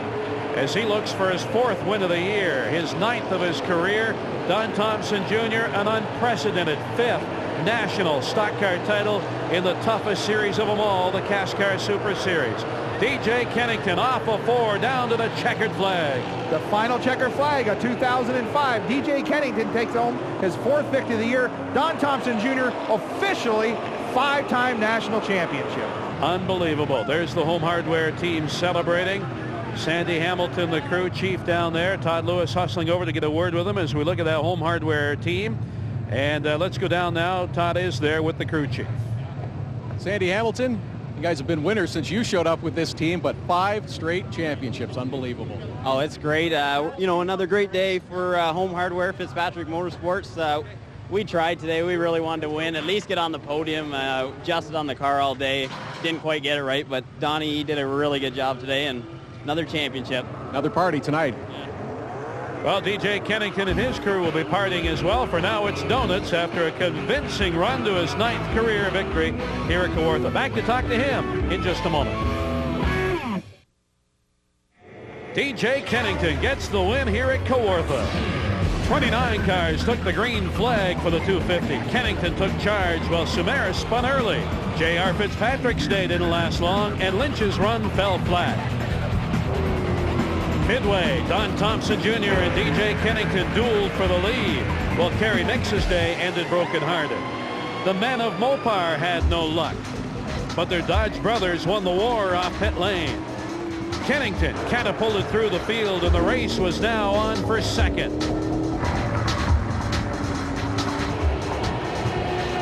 as he looks for his 4th win of the year, his 9th of his career. Don Thompson Jr., an unprecedented 5th national stock car title in the toughest series of them all, the CASCAR Super Series. DJ Kennington off of 4 down to the checkered flag. The final checkered flag of 2005. DJ Kennington takes home his 4th victory of the year. Don Thompson Jr. officially 5-time national championship. Unbelievable. There's the Home Hardware team celebrating. Sandy Hamilton, the crew chief down there. Todd Lewis hustling over to get a word with him as we look at that Home Hardware team. And let's go down now. Todd is there with the crew chief. Sandy Hamilton, you guys have been winners since you showed up with this team, but 5 straight championships. Unbelievable. Oh, it's great. You know, another great day for Home Hardware, Fitzpatrick Motorsports. We tried today. We really wanted to win, at least get on the podium. Adjusted on the car all day. Didn't quite get it right, but Donnie did a really good job today, and another championship. Another party tonight. Well, DJ Kennington and his crew will be partying as well. For now, it's donuts after a convincing run to his 9th career victory here at Kawartha. Back to talk to him in just a moment. DJ Kennington gets the win here at Kawartha. 29 cars took the green flag for the 250. Kennington took charge while Sumaris spun early. J.R. Fitzpatrick's day didn't last long, and Lynch's run fell flat. Midway, Don Thompson Jr. and DJ Kennington dueled for the lead, while Kerry Mix's day ended broken-hearted. The men of Mopar had no luck, but their Dodge brothers won the war off pit lane. Kennington catapulted through the field, and the race was now on for second.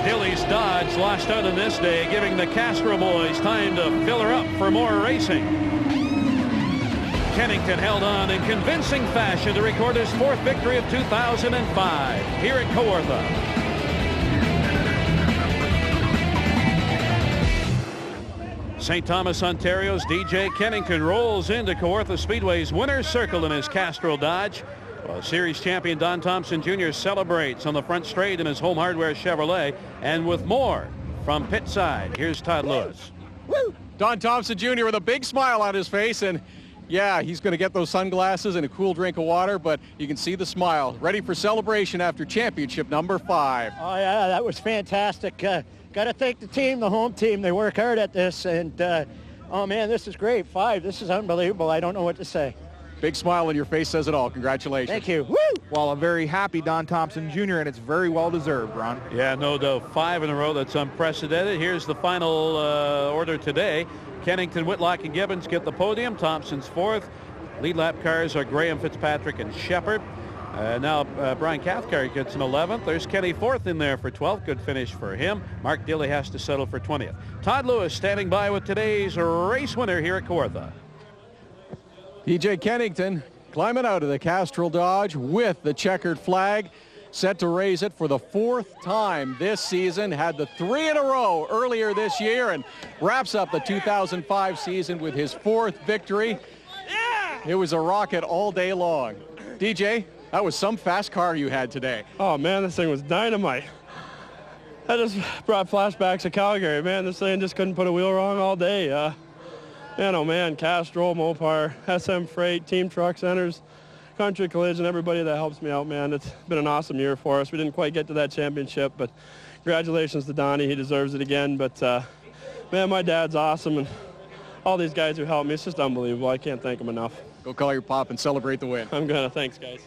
Dilly's Dodge lost out on this day, giving the Castro boys time to fill her up for more racing. Kennington held on in convincing fashion to record his 4th victory of 2005 here at Kawartha. St. Thomas, Ontario's DJ Kennington rolls into Kawartha Speedway's winner's circle in his Castro Dodge. Well, series champion Don Thompson Jr. celebrates on the front straight in his Home Hardware Chevrolet. And with more from pit side, here's Todd Lewis. Woo! Don Thompson Jr. with a big smile on his face, and yeah, he's going to get those sunglasses and a cool drink of water, but you can see the smile. Ready for celebration after championship number 5. Oh, yeah, that was fantastic. Got to thank the team, the home team. They work hard at this, and oh, man, this is great. 5, this is unbelievable. I don't know what to say. Big smile on your face says it all. Congratulations. Thank you. Woo! Well, a very happy Don Thompson Jr., and it's very well deserved, Ron. Yeah, no doubt. 5 in a row. That's unprecedented. Here's the final order today. Kennington, Whitlock, and Gibbons get the podium. Thompson's 4th. Lead lap cars are Graham, Fitzpatrick, and Shepard. Now Brian Cathcart gets an 11th. There's Kenny 4th in there for 12th. Good finish for him. Mark Dilly has to settle for 20th. Todd Lewis standing by with today's race winner here at Kawartha. DJ Kennington climbing out of the Castrol Dodge with the checkered flag, set to raise it for the 4th time this season. Had the 3 in a row earlier this year and wraps up the 2005 season with his 4th victory. It was a rocket all day long. DJ, that was some fast car you had today. Oh, man, this thing was dynamite. That just brought flashbacks to Calgary. Man, this thing just couldn't put a wheel wrong all day. Man, oh, man, Castrol, Mopar, SM Freight, Team Truck Centers, Country Collision, everybody that helps me out, man. It's been an awesome year for us. We didn't quite get to that championship, but congratulations to Donnie. He deserves it again. But, man, my dad's awesome, and all these guys who helped me, it's just unbelievable. I can't thank them enough. Go call your pop and celebrate the win. I'm going to. Thanks, guys.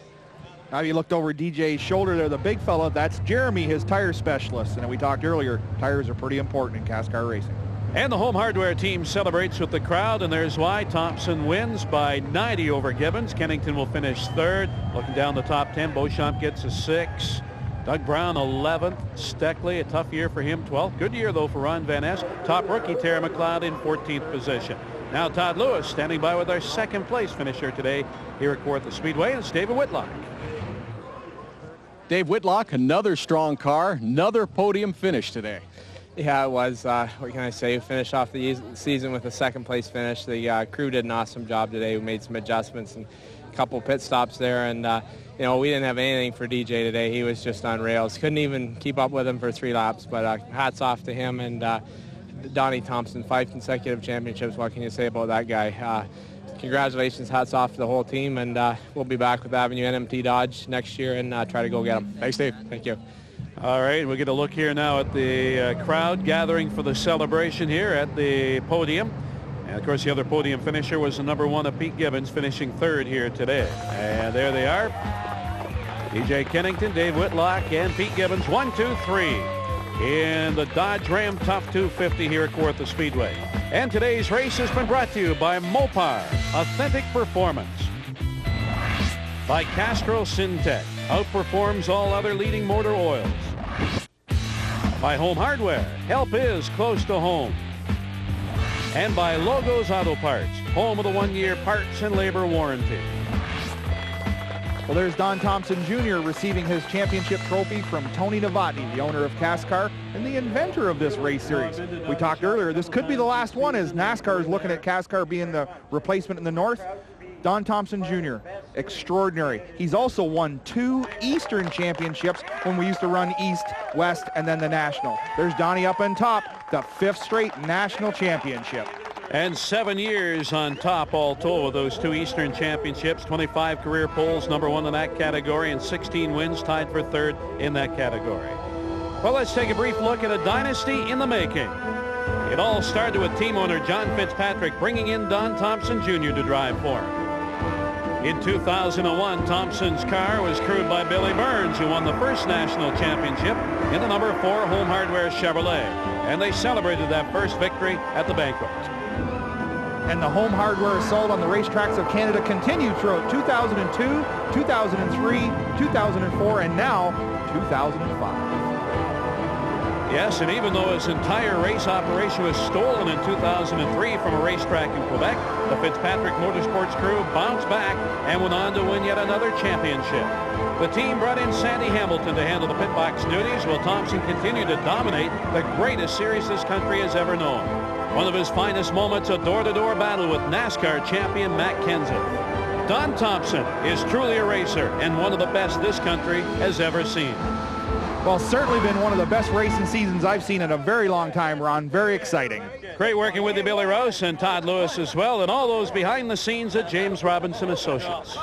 Now you looked over DJ's shoulder there, the big fella. That's Jeremy, his tire specialist. And we talked earlier, tires are pretty important in CASCAR racing. And the home hardware team celebrates with the crowd, and there's why. Thompson wins by 90 over Gibbons. Kennington will finish 3rd. Looking down the top 10, Beauchamp gets a 6. Doug Brown 11th. Steckley, a tough year for him, 12th. Good year, though, for Ron Van Ness. Top rookie, Terry McLeod, in 14th position. Now Todd Lewis standing by with our 2nd place finisher today here at Kawartha Speedway, and it's David Whitlock. Dave Whitlock, another strong car, another podium finish today. Yeah, it was. What can I say? We finished off the season with a 2nd place finish. The crew did an awesome job today. We made some adjustments and a couple pit stops there. And, you know, we didn't have anything for DJ today. He was just on rails. Couldn't even keep up with him for 3 laps. But hats off to him. And Donnie Thompson, 5 consecutive championships. What can you say about that guy? Congratulations, hats off to the whole team. And we'll be back with Avenue NMT Dodge next year and try to go get him. Thanks, Dave. Thank you. All right, we'll get a look here now at the crowd gathering for the celebration here at the podium. And, of course, the other podium finisher was the number 1 of Pete Gibbons, finishing 3rd here today. And there they are. DJ Kennington, Dave Whitlock, and Pete Gibbons, 1, 2, 3 in the Dodge Ram Tough 250 here at Kawartha Speedway. And today's race has been brought to you by Mopar, authentic performance. By Castrol Syntec, outperforms all other leading motor oils. By Home Hardware, help is close to home. And by Logos Auto Parts, home of the 1-year parts and labor warranty. Well, there's Don Thompson Jr. receiving his championship trophy from Tony Novotny, the owner of CASCAR and the inventor of this race series. We talked earlier, this could be the last one as NASCAR is looking at CASCAR being the replacement in the north. Don Thompson Jr., extraordinary. He's also won 2 Eastern championships when we used to run East, West, and then the National. There's Donnie up on top, the 5th straight National championship. And 7 years on top all told with those 2 Eastern championships, 25 career poles, number 1 in that category, and 16 wins, tied for 3rd in that category. Well, let's take a brief look at a dynasty in the making. It all started with team owner John Fitzpatrick bringing in Don Thompson Jr. to drive for him. In 2001, Thompson's car was crewed by Billy Burns, who won the first national championship in the number 4 Home Hardware Chevrolet. And they celebrated that first victory at the banquet. And the Home Hardware assault on the racetracks of Canada continued throughout 2002, 2003, 2004, and now 2005. Yes, and even though his entire race operation was stolen in 2003 from a racetrack in Quebec, the Fitzpatrick Motorsports crew bounced back and went on to win yet another championship. The team brought in Sandy Hamilton to handle the pit box duties, while Thompson continued to dominate the greatest series this country has ever known. One of his finest moments, a door-to-door battle with NASCAR champion Matt Kenseth. Don Thompson is truly a racer and one of the best this country has ever seen. Well, certainly been one of the best racing seasons I've seen in a very long time, Ron. Very exciting. Great working with you, Billy Rouse, and Todd Lewis as well, and all those behind the scenes at James Robinson Associates.